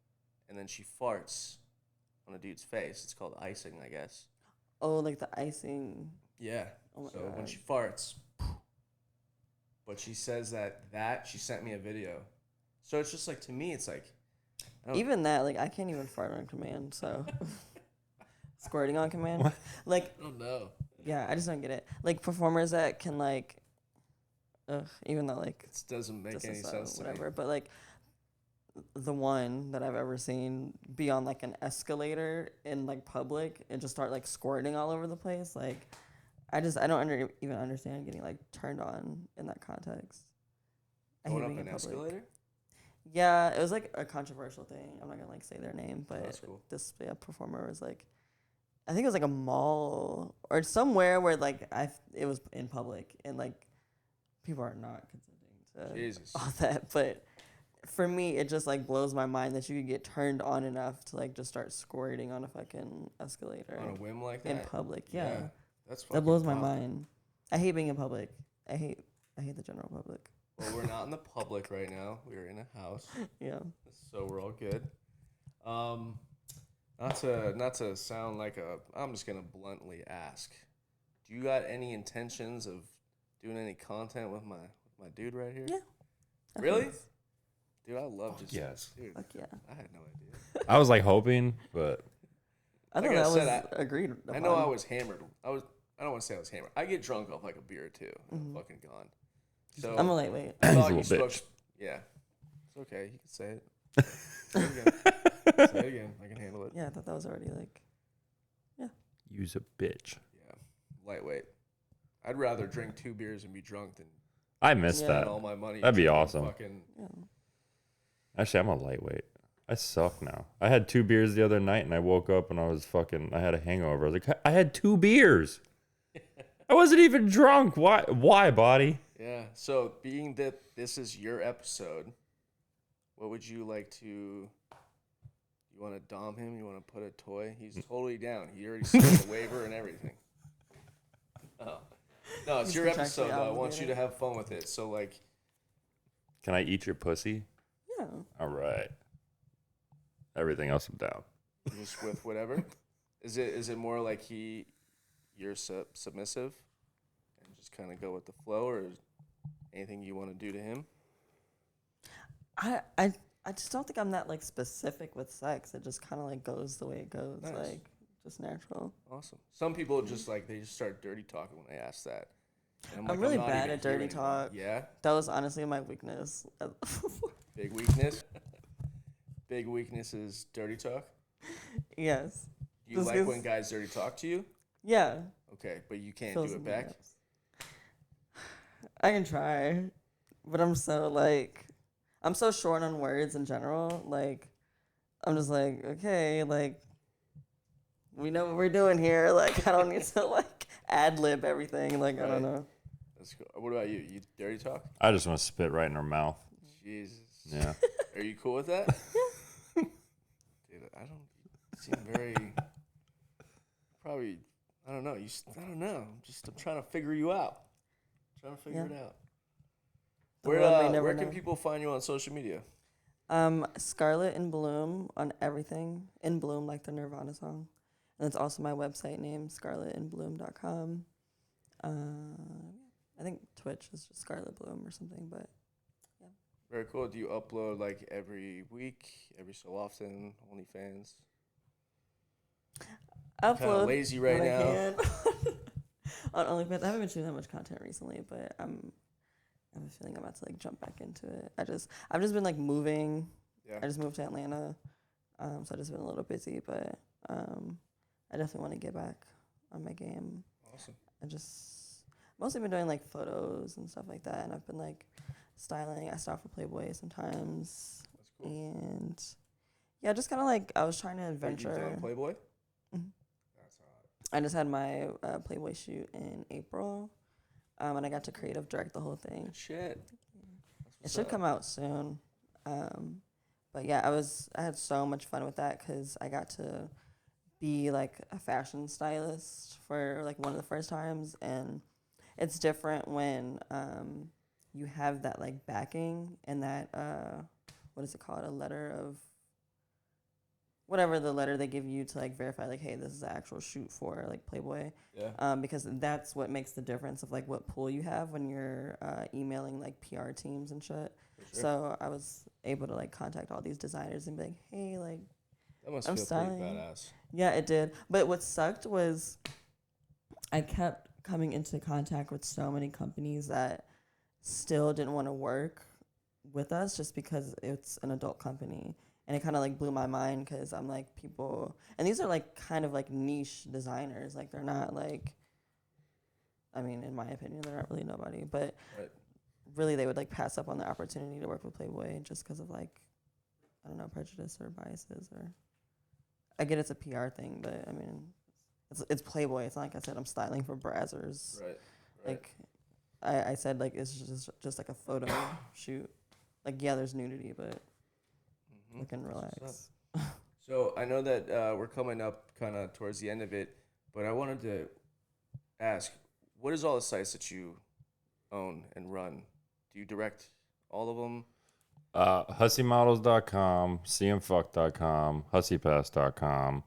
and then she farts on a dude's face. It's called icing, I guess. Oh, like the icing. Yeah. Oh my so God. when she farts, but she says that she sent me a video. So it's just like, to me, it's like, Even that, like, I can't even fart on command, so. Squirting on command? What? Like, I don't know. yeah, I just don't get it. Like, performers that can, like, even though, like, It doesn't make any so, sense to whatever, me. but, like, the one that I've ever seen be on, like, an escalator in, like, public and just start, like, squirting all over the place, like, I don't even understand getting, like, turned on in that context. I Going hate up being an in public. escalator? Yeah, it was like a controversial thing. I'm not gonna like say their name, but that's cool. this performer was like, I think it was like a mall or somewhere where like it was in public and like people are not consenting to Jesus. all that. But for me, it just like blows my mind that you could get turned on enough to like just start squirting on a fucking escalator On a whim like that? in public. Yeah, That's that fucking blows my pop. mind. I hate being in public. I hate the general public. Well, we're not in the public right now. We're in a house. Yeah. So we're all good. Not to sound like I'm just gonna bluntly ask. Do you got any intentions of doing any content with my dude right here? Yeah. Really? Dude, I love just yes. Dude, Fuck yeah. I had no idea. I was like hoping, but I Like thought I that said, was agreed upon. I know I was hammered. I don't want to say I was hammered. I get drunk off like a beer or two. I'm fucking gone. So I'm a lightweight. I He's a thought you little spoke. bitch. Yeah, it's okay. You can say it. Say it again. Say it again. I can handle it. Yeah, I thought that was already like. use a bitch. Yeah, lightweight. I'd rather drink 2 beers and be drunk than I missed Yeah. that. spend all my money. That'd be drinking awesome. Fucking, Yeah. Actually, I'm a lightweight. I suck now. I had 2 beers the other night and I woke up and I had a hangover. I was like, I had 2 beers. I wasn't even drunk. Why, body? Yeah. So, being that this is your episode, what would you like to? You want to dom him? You want to put a toy? He's totally down. He already signed the waiver and everything. Oh, no, it's He's your episode. contractually Though. I want you to obligated. have fun with it. So, like, Can I eat your pussy? Yeah. All right. Everything else I'm down. just with whatever. Is it more like you're submissive and just kind of go with the flow, or is anything you want to do to him? I just don't think I'm that like specific with sex. It just kind of like goes the way it goes, Nice. like just natural. Awesome. Some people just like they just start dirty talking when they ask that. And I'm like, really not bad even at dirty hearing them. talk. Yeah. That was honestly my weakness. Big weakness. Big weakness is dirty talk. Yes. Do you This like is- when guys dirty talk to you? Yeah. Okay, but you can't Fills do it in back. the gaps. I can try, but I'm so short on words in general. Like, I'm just like, okay, like, we know what we're doing here. Like, I don't need to like ad lib everything. Like, I Right. don't know. Let's go. What about you? You dirty talk? I just want to spit right in her mouth. Jesus. Yeah. Are you cool with that? Dude, I don't seem very. Probably. I don't know. I don't know. I'm trying to figure you out. Trying to figure it out. The world may Where never can know. people find you on social media? Scarlett in Bloom on everything. In Bloom, like the Nirvana song. And it's also my website name, scarlettinbloom.com. I think Twitch is just Scarlett Bloom or something, but yeah. Very cool. Do you upload like every week, every so often? OnlyFans? Kind Upload of lazy right when I now. can. On OnlyFans. I haven't been shooting that much content recently, but I have a feeling I'm about to like jump back into it. I've just been like moving. Yeah. I just moved to Atlanta, so I've just been a little busy, but I definitely want to get back on my game. Awesome. I just mostly been doing like photos and stuff like that, and I've been like styling. I style for Playboy sometimes, That's cool. and yeah, just kind of like I was trying to Wait, adventure. you've done Playboy? Mhm. That's hot. I just had my Playboy shoot in April, and I got to creative direct the whole thing. Good shit. It should come out soon. But yeah, I had so much fun with that because I got to be like a fashion stylist for like one of the first times, and it's different when you have that like backing and that what is it called, a letter of whatever the letter they give you to like verify like, hey, this is the actual shoot for like Playboy. Yeah. Because that's what makes the difference of like what pull you have when you're emailing like PR teams and shit. Sure. So I was able to like contact all these designers and be like, hey, like, That must I'm feel styling. pretty badass. yeah, it did. But what sucked was I kept coming into contact with so many companies that still didn't want to work with us just because it's an adult company. And it kind of like blew my mind because I'm like, people, and these are like kind of like niche designers. Like they're not like, I mean, in my opinion, they're not really nobody. But Right. really they would like pass up on the opportunity to work with Playboy just because of like, I don't know, prejudice or biases or, I get it's a PR thing, but I mean, it's Playboy. It's not like I said I'm styling for Brazzers. Right. Like, I said like it's just like a photo shoot. Like yeah, there's nudity, but we can relax. So I know that we're coming up kind of towards the end of it, but I wanted to ask, what is all the sites that you own and run? Do you direct all of them? Hussymodels.com, cmfuck.com, hussypass.com.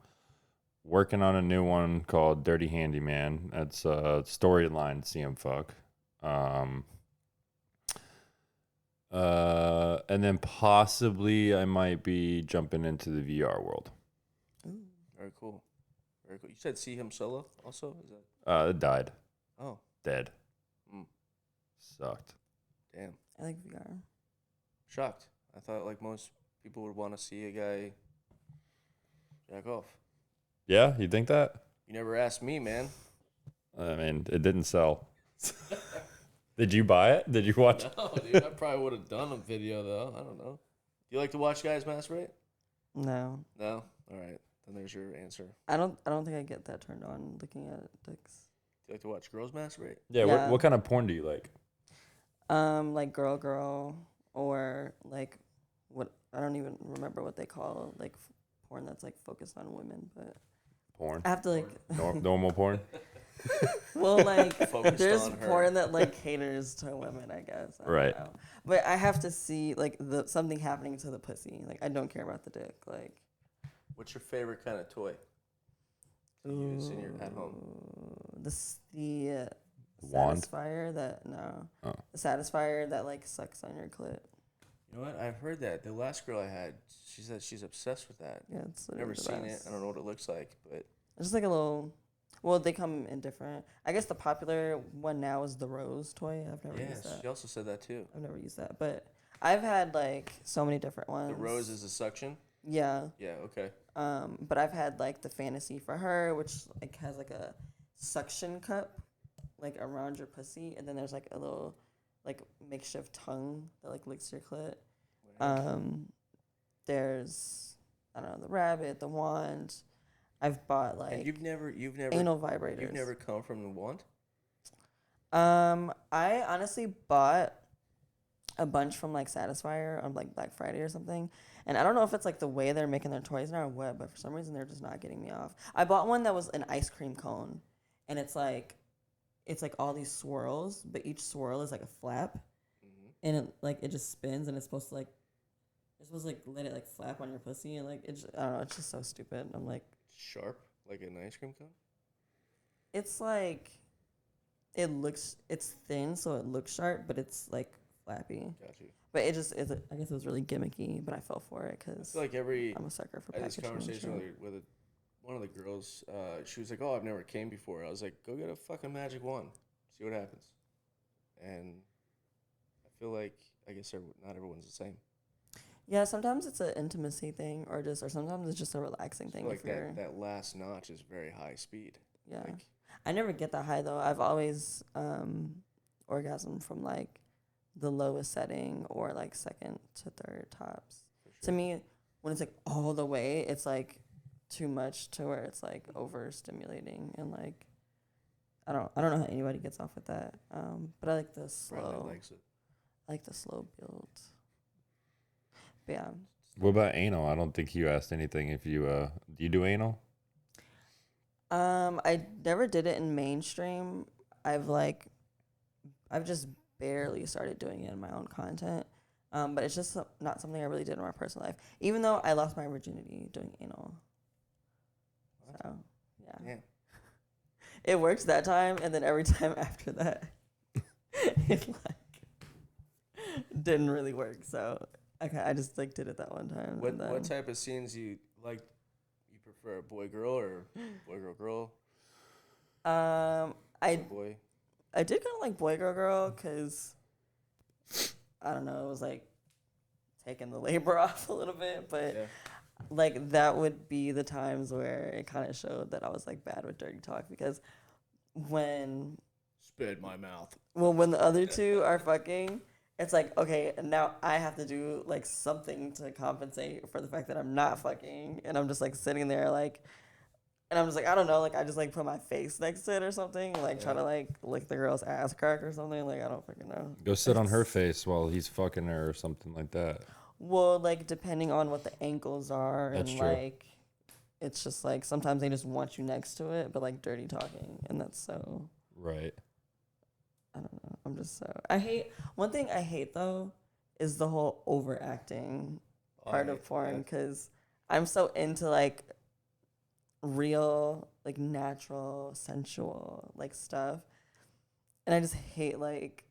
Working on a new one called Dirty Handyman. It's a storyline CMfuck. And then possibly I might be jumping into the VR world. Ooh. Very cool. Very cool. You said See Him Solo also? Is that? It died. Oh, Dead. Mm. Sucked. damn. I like VR. Shocked. I thought like most people would want to see a guy jack off. Yeah, you think that? You never asked me, man. I mean, it didn't sell. Did you buy it? Did you watch it? No, dude. I probably would have done a video though. I don't know. Do you like to watch guys masturbate? No, No. All right. Then there's your answer. Do I don't think I get that turned on looking at dicks. you like to watch girls masturbate? Yeah, Yeah. what kind of porn do you like? Like girl, or like what I don't even remember what they call like porn that's like focused on women, but Porn. I have to like Normal porn. well, like there's on her. porn that like caters to women, I guess. I don't Right. know. But I have to see like something happening to the pussy. Like I don't care about the dick. Like What's your favorite kind of toy to use in your at home? The Wand? satisfier that Oh. the satisfier that like sucks on your clit. You know what? I've heard that. The last girl I had, she said she's obsessed with that. Yeah, it's Never the seen best. it. I don't know what it looks like, but It's just like a little. Well, they come in different. I guess the popular one now is the rose toy. I've never used that. she also said that too. I've never used that, but I've had like so many different ones. The rose is a suction. Yeah. Yeah. Okay. But I've had like the fantasy for her, which like has like a suction cup, like around your pussy, and then there's like a little, like makeshift tongue that like licks your clit. There's I don't know, the rabbit, the wand. I've bought like And you've never anal vibrators. You've never come from the wand? I honestly bought a bunch from like Satisfyer on like Black Friday or something. And I don't know if it's like the way they're making their toys now or what, but for some reason they're just not getting me off. I bought one that was an ice cream cone, and it's like all these swirls, but each swirl is like a flap, and it just spins, and it's supposed to like let it like flap on your pussy, and like I don't know, it's just so stupid. I'm like, Sharp, like an ice cream cone? it's like it's thin, so it looks sharp, but it's like flappy. Got you. But it just is. I guess it was really gimmicky, but I fell for it I because feel like I'm a sucker for I had this packaging. conversation with one of the girls. She was like, "Oh, I've never came before." I was like, "Go get a fucking magic wand, see what happens." And I feel like I guess not everyone's the same. Yeah, sometimes it's an intimacy thing, or sometimes it's just a relaxing I thing. feel If like you're that last notch is very high speed. yeah, Like, I never get that high though. I've always orgasmed from like the lowest setting or like second to third tops. sure. To me, when it's like all the way, it's like too much to where it's like overstimulating, and like I don't know how anybody gets off with that. But I like the slow. Bradley likes it. I like the slow build. But yeah. What about anal? I don't think you asked anything. If you do you do anal? I never did it in mainstream. I've just barely started doing it in my own content. But it's just not something I really did in my personal life. Even though I lost my virginity doing anal. What? So yeah. Yeah. It works that time, and then every time after that, it like didn't really work. So I just like did it that one time. What type of scenes you like? You prefer boy girl or boy girl? Boy. I did kind of like boy girl because I don't know, it was like taking the labor off a little bit, but Yeah. like that would be the times where it kind of showed that I was like bad with dirty talk, because when Spit in my mouth. when the other two are fucking, it's like, okay, now I have to do like something to compensate for the fact that I'm not fucking, and I'm just like sitting there like, and I'm just like, I don't know, like I just like put my face next to it or something, like try to like lick the girl's ass crack or something, like I don't fucking know. Go sit on her face while he's fucking her or something like that. Well, like depending on what the ankles are, That's and true. like it's just like sometimes they just want you next to it, but like dirty talking, and that's so Right. I don't know. I'm just so one thing I hate though is the whole overacting part of porn, because I'm so into like real, like natural, sensual like stuff, and I just hate like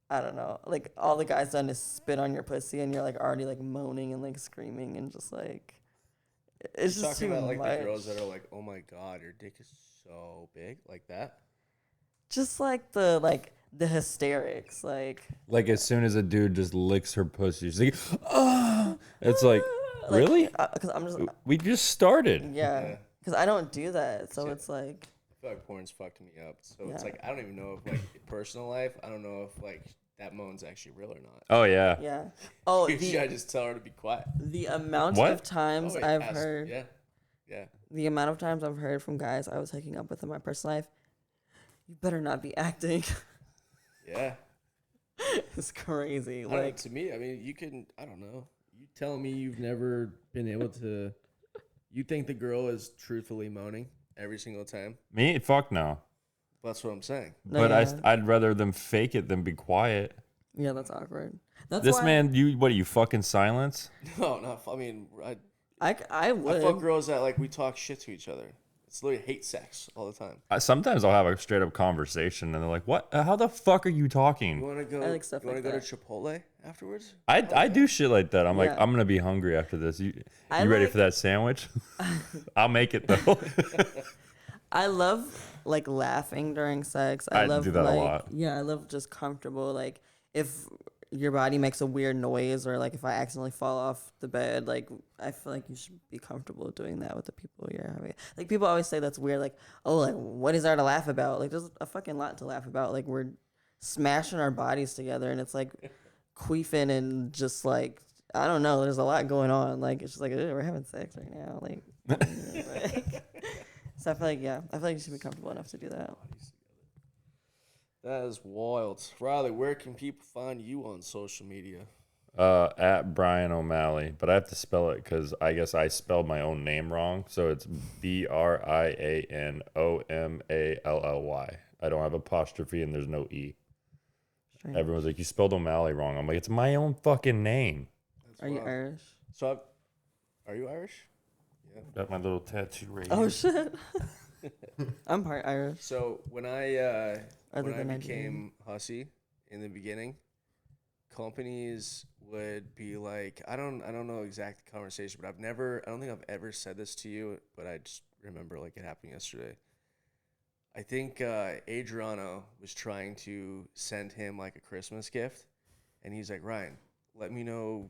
I don't know, like all the guy's done is spit on your pussy, and you're like already like moaning and like screaming, and just like it's You're just talking too about like much. the girls that are like, "Oh my god, your dick is so big," like that. Just like the hysterics, like Like as soon as a dude just licks her pussy, she's like, "Oh!" It's like, really? because I'm just We just started. yeah, because I don't do that, so Yeah. it's like I feel like porn's fucked me up. So it's Yeah. like I don't even know if like in personal life, I don't know if like that moan's actually real or not. Oh yeah. yeah. Oh, Usually I just tell her to be quiet. the amount What? of times Oh, wait, I've ask- heard. Yeah. The amount of times I've heard from guys I was hooking up with in my personal life, you better not be acting. Yeah. It's crazy. I don't know, Like, to me, I mean, you can. I don't know. You tell me you've never been able to. You think the girl is truthfully moaning every single time? Me? Fuck no. That's what I'm saying. no, But yeah. I'd rather them fake it than be quiet. Yeah, that's awkward. That's This why man, what are you fucking silence? No, no. I mean, I I would. fuck girls that like we talk shit to each other. It's literally hate sex all the time. Sometimes I'll have a straight up conversation and they're like, "What? How the fuck are you You talking?" want to go? I like stuff you want like to go that. to Chipotle afterwards? I do shit like that. I'm like, Yeah. I'm gonna be hungry after this. You I ready like- for that sandwich? I'll make it though. I love like laughing during sex. I love do that a like, lot. Yeah, I love just comfortable. Like if your body makes a weird noise or like if I accidentally fall off the bed, like I feel like you should be comfortable doing that with the people you're having. Like people always say that's weird. Like, oh, like what is there to laugh about? Like there's a fucking lot to laugh about. Like we're smashing our bodies together and it's like queefing and just like I don't know. There's a lot going on. Like it's just like we're having sex right now. Like, so I feel like I feel like you should be comfortable enough to do that. That is wild. Riley, where can people find you on social media? At Brian O'Malley, but I have to spell it because I guess I spelled my own name wrong. So it's BrianOmally. I don't have apostrophe and there's no E. Strange. Everyone's like, you spelled O'Malley wrong. I'm like, it's my own fucking name. That's Are you wild. Irish? So, are you Irish? Yeah. Got my little tattoo right Oh here. shit! I'm part Irish. So when I Other than became hussy in the beginning, companies would be like, I don't know exact conversation, but I don't think I've ever said this to you, but I just remember like it happened yesterday. I think Adriano was trying to send him like a Christmas gift, and he's like, Ryan, let me know,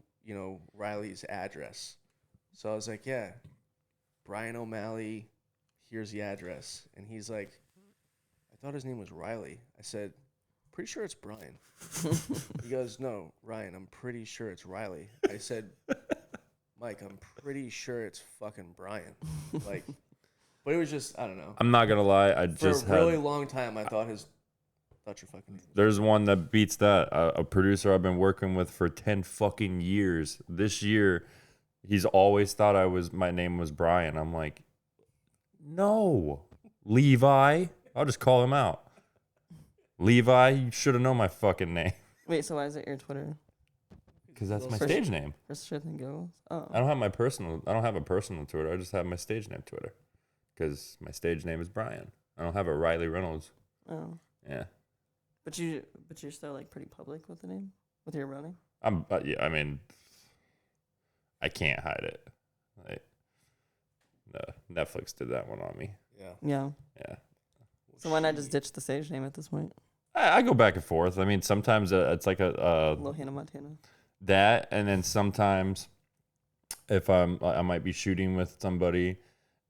Riley's address. So I was like, yeah, Brian O'Malley, here's the address. And he's like, I thought his name was Riley. I said, pretty sure it's Brian. He goes, no, Ryan, I'm pretty sure it's Riley. I said, Mike, I'm pretty sure it's fucking Brian. Like, but it was just, I don't know. I'm not gonna lie. For a really long time, I thought your fucking name. There's one that beats that. A producer I've been working with for 10 fucking years. This year, he's always thought my name was Brian. I'm like, no, Levi. I'll just call him out. Levi, you should have known my fucking name. Wait, so why is it your Twitter? Because that's my For stage name. For shit and giggles. Oh. I don't have a personal Twitter. I just have my stage name Twitter. Because my stage name is Brian. I don't have a Riley Reynolds. Oh. Yeah. But you're still like pretty public with the name, with your real name. Yeah. I mean, I can't hide it. No, Netflix did that one on me. Yeah. Yeah. Yeah. So why not just ditch the stage name at this point? I go back and forth. I mean, sometimes it's like a Little Hannah Montana. that, and then sometimes if I might be shooting with somebody,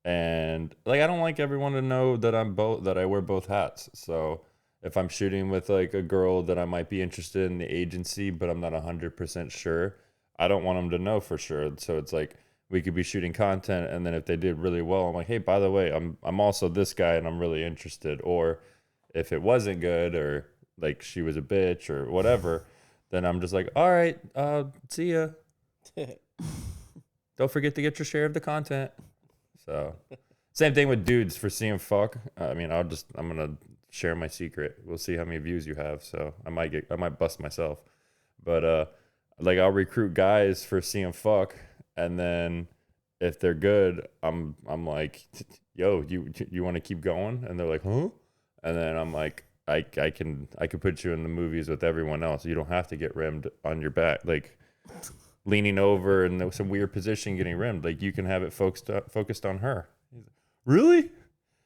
and like I don't like everyone to know that I wear both hats. So if I'm shooting with like a girl that I might be interested in the agency, but I'm not 100% sure, I don't want them to know for sure. So it's like we could be shooting content, and then if they did really well, I'm like, hey, by the way, I'm also this guy, and I'm really interested. Or if it wasn't good, or like she was a bitch or whatever, then I'm just like, all right, see ya. Don't forget to get your share of the content. So same thing with dudes for seeing fuck. I mean, I'm gonna share my secret. We'll see how many views you have. So I might bust myself, but like I'll recruit guys for seeing fuck, and then if they're good, I'm like, yo, you want to keep going? And they're like, huh? And then I'm like, I can put you in the movies with everyone else. You don't have to get rimmed on your back, like leaning over in some weird position getting rimmed. Like you can have it focused on her. Really?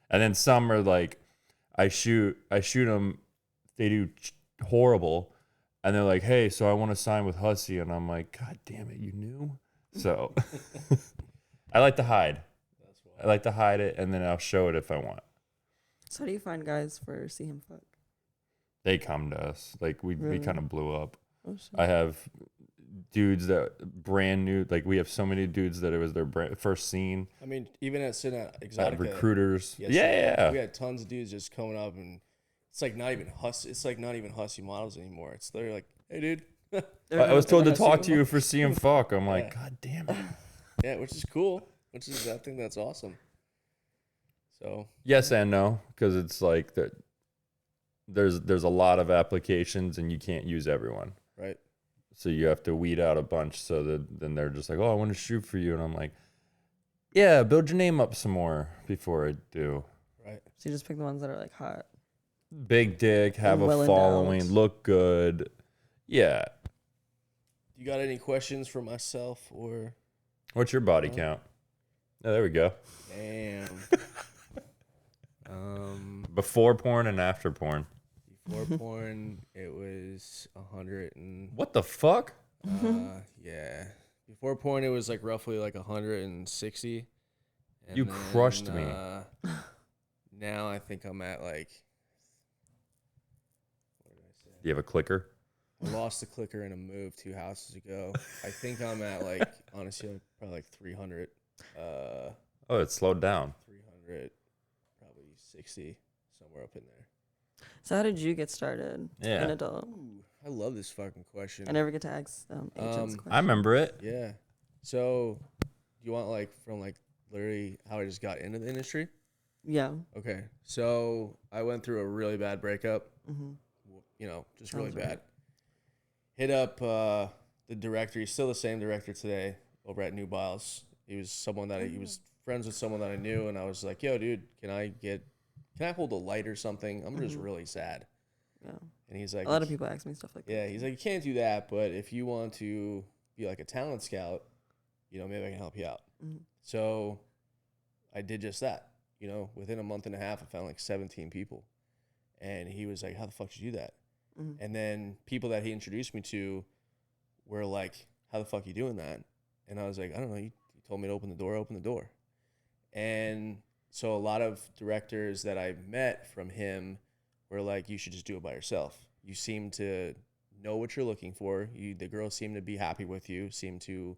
And then some are like, I shoot them, they do horrible, and they're like, hey, so I want to sign with Hussy, and I'm like, God damn it, you knew? So I like to hide. I like to hide it, and then I'll show it if I want. So how do you find guys for see him fuck? They come to us. Like we Really? kind of blew up. Oh shit. I have dudes that brand new. Like we have so many dudes that it was their first scene. I mean, even at Cine Exotica, Recruiters. yesterday, Yeah. we had tons of dudes just coming up and It's like not even hussy models anymore. It's they're like, hey dude. I was told to talk to you for seeing fuck. I'm like, God damn it. Yeah, which is cool. I think that's awesome. So yes and no, because it's like there's a lot of applications and you can't use everyone. Right. So you have to weed out a bunch. So that then they're just like, oh, I want to shoot for you, and I'm like, yeah, build your name up some more before I do. Right. So you just pick the ones that are like hot, big dick, have well a following, endowed. look good. Yeah. You got any questions for myself or? What's your body count? Oh, there we go. Damn. Before porn and after porn. Before porn, it was 100 and. What the fuck? Yeah. Before porn, it was like roughly like 160. And you then, crushed me. Now I think I'm at like. What did I say? Do you have a clicker? I lost the clicker in a move 2 houses ago. I think I'm at like, honestly, probably like 300. Oh, it slowed down. 300, probably 60, somewhere up in there. So how did you get started? Yeah. An adult. Ooh, I love this fucking question. I never get to ask agents questions. I remember it. Yeah. So, you want like from like literally how I just got into the industry? Yeah. Okay. So I went through a really bad breakup. Mm-hmm. You know, just Sounds really right. bad. Hit up the director. He's still the same director today over at New Biles. He was someone that he was friends with someone that I knew, and I was like, "Yo, dude, can I hold a light or something? I'm just really sad." Yeah. And he's like, A lot of people ask me stuff like that. Yeah, he's like, "You can't do that, but if you want to be like a talent scout, you know, maybe I can help you out." Mm-hmm. So I did just that. You know, within a month and a half, I found like 17 people. And he was like, "How the fuck did you do that?" Mm-hmm. And then people that he introduced me to were like, "How the fuck are you doing that?" And I was like, "I don't know. You told me to open the door. And so a lot of directors that I met from him were like, "You should just do it by yourself. You seem to know what you're looking for. The girls seem to be happy with you, seem to,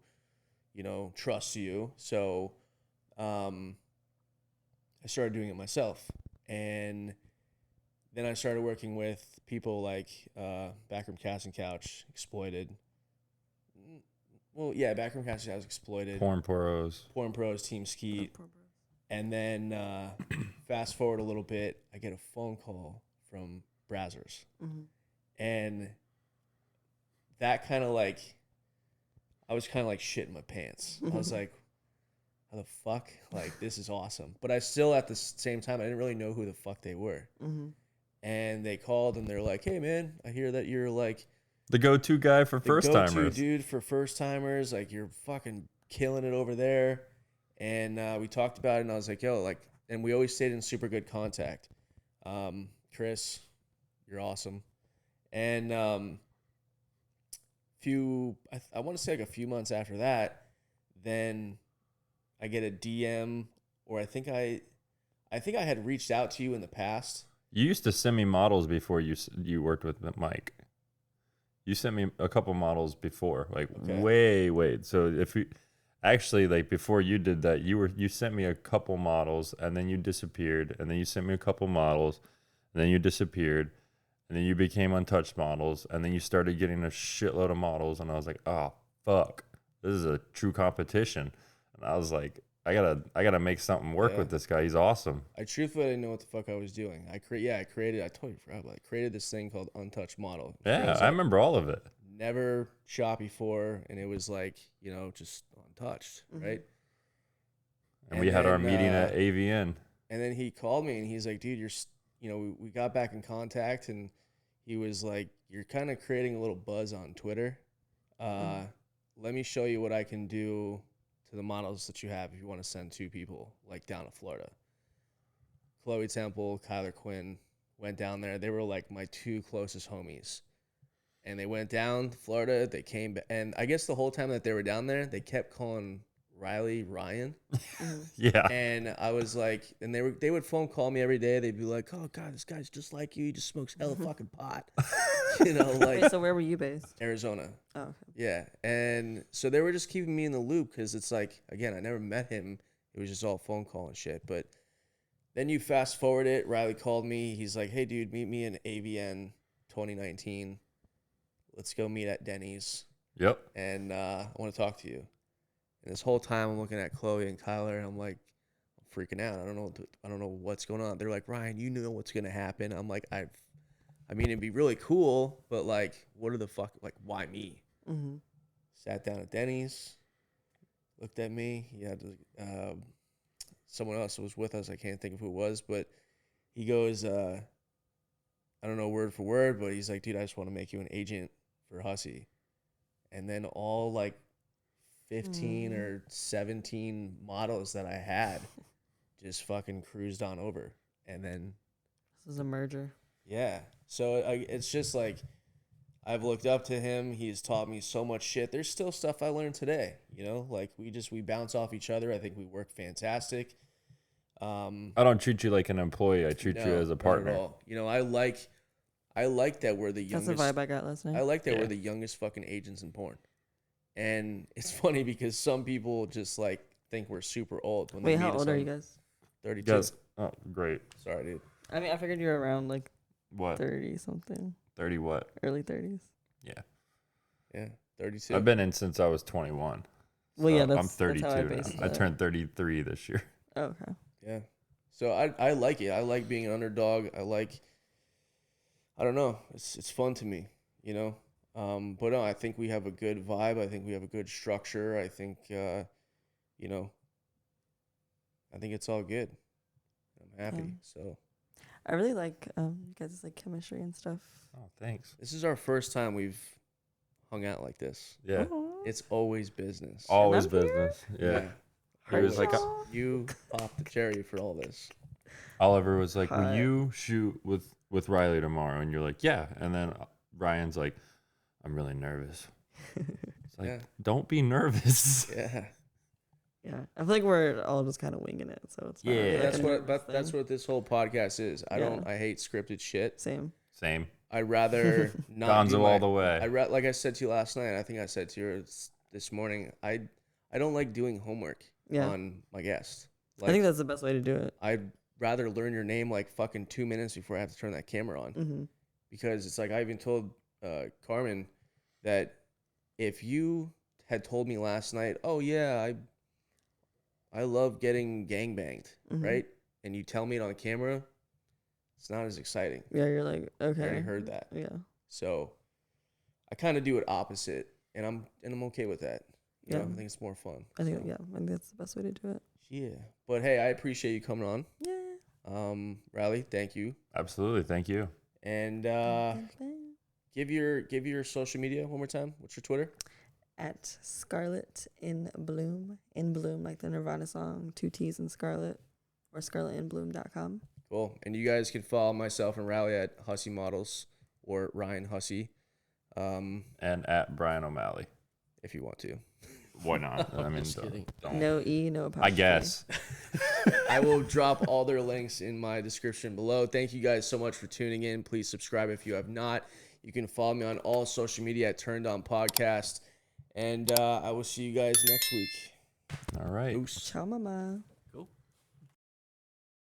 you know, trust you." So I started doing it myself. And then I started working with people like Backroom Cast and Couch, Exploited. Well, yeah, Backroom Cast and Couch, Exploited. Porn Pros, Team Skeet. And then fast forward a little bit, I get a phone call from Brazzers. Mm-hmm. And that kind of like, I was kind of like shitting my pants. I was like, how the fuck? Like, this is awesome. But I still, at the same time, I didn't really know who the fuck they were. Mm-hmm. And they called and they're like, "Hey, man, I hear that you're like the go-to guy for the first-timers. go-to dude for first-timers. Like, you're fucking killing it over there." And we talked about it, and I was like, "Yo, like," and we always stayed in super good contact. Chris, you're awesome. And I want to say like a few months after that, then I get a DM, or I think I had reached out to you in the past. You used to send me models before you worked with Mike. You sent me a couple models before, like way. So if you actually, like, before you did that, you sent me a couple models and then you disappeared, and then you sent me a couple models and then you disappeared, and then you became Untouched Models, and then you started getting a shitload of models, and I was like, oh fuck, this is a true competition. And I was like, I gotta make something work with this guy. He's awesome. I truthfully didn't know what the fuck I was doing. I totally forgot about it. I created this thing called Untouched Model. Yeah, I remember all of it. Never shot before, and it was like, you know, just untouched, right? And we had our meeting at AVN. And then he called me and he's like, "Dude, we got back in contact," and he was like, "You're kind of creating a little buzz on Twitter. Let me show you what I can do to the models that you have if you want to send 2 people like down to Florida." Chloe Temple, Kyler Quinn went down there. They were like my 2 closest homies. And they went down to Florida. They came back. And I guess the whole time that they were down there, they kept calling Riley Ryan. Yeah. And I was like, and they would phone call me every day. They'd be like, "Oh God, this guy's just like you. He just smokes hella fucking pot." You know, like. Wait, so where were you based? Arizona. Oh, okay. Yeah. And so they were just keeping me in the loop because it's like, again, I never met him. It was just all phone call and shit. But Then you fast forward it. Riley called me. He's like, "Hey, dude, meet me in AVN 2019. Let's go meet at Denny's. Yep. And I want to talk to you." And this whole time, I'm looking at Chloe and Kyler, and I'm like, I'm freaking out. I don't know what's going on. They're like, "Ryan, you know what's gonna happen." I'm like, I mean, it'd be really cool, but like, what are the fuck? Like, why me? Mm-hmm. Sat down at Denny's, looked at me. He had someone else was with us. I can't think of who it was, but he goes, I don't know word for word, but he's like, "Dude, I just want to make you an agent for Hussey." And then all like 15 or 17 models that I had just fucking cruised on over. And then this is a merger. Yeah. So it's just like, I've looked up to him. He's taught me so much shit. There's still stuff I learned today, you know, like we bounce off each other. I think we work fantastic. I don't treat you like an employee. I treat you as a partner. Not at all. You know, I like that we're the youngest. That's the vibe I got last night. I like that we're the youngest fucking agents in porn. And it's funny because some people just like think we're super old. When Wait, they how meet us old are on you guys? 32. Yes. Oh, great. Sorry, dude. I mean, I figured you were around like What? 30 something. 30 what? Early 30s. Yeah, 32. I've been in since I was 21. Well, yeah, I'm 32 that's how I now. based I it. turned 33 this year. Oh, okay. Yeah. So I like it. I like being an underdog. I don't know. It's fun to me, you know. But no, I think we have a good vibe. I think we have a good structure. I think, you know, I think it's all good. I'm happy. So I really like you guys' like chemistry and stuff. Oh, thanks. this is our first time we've hung out like this. Yeah. Aw. It's always business. Always I'm here? business. Yeah. He was like, Aw. You popped the cherry for all this. Oliver was like, "Will Hot. you shoot with Riley tomorrow?" And you're like, "Yeah." And then Ryan's like, "I'm really nervous." It's like, Yeah. don't be nervous. Yeah. Yeah, I feel like we're all just kind of winging it, so it's not Yeah. really, like, That's a what nervous that's thing. what this whole podcast is. Yeah. I hate scripted shit. Same. Same. I'd rather not do Gonzo my, all the way. like I said to you last night, I think I said to you this morning, I don't like doing homework Yeah, on my guest. I think that's the best way to do it. I'd rather learn your name like fucking 2 minutes before I have to turn that camera on. Mm-hmm. Because it's like I even told Carmen that if you had told me last night, "Oh yeah, I love getting gangbanged," Mm-hmm. right? And you tell me it on camera, it's not as exciting. Yeah, you're like, I okay. already heard that. Yeah. So I kind of do it opposite, and I'm okay with that. You know, Yeah. I think it's more fun. I think So, I think that's the best way to do it. yeah. But hey, I appreciate you coming on. Yeah. Riley, thank you. Absolutely. Thank you. And give your social media one more time. What's your Twitter? At Scarlett in Bloom like the Nirvana song, 2 T's in Scarlet, or scarlettinbloom.com. Cool. And you guys can follow myself and Riley at Hussey Models or Ryan Hussey, And at Brian Omally. if you want to. Why not? I mean, Just kidding. don't. No E, no apostrophe. I guess. I will drop all their links in my description below. Thank you guys so much for tuning in. Please subscribe if you have not. You can follow me on all social media at Turned On Podcast. And I will see you guys next week. All right. Peace. Ciao, mama.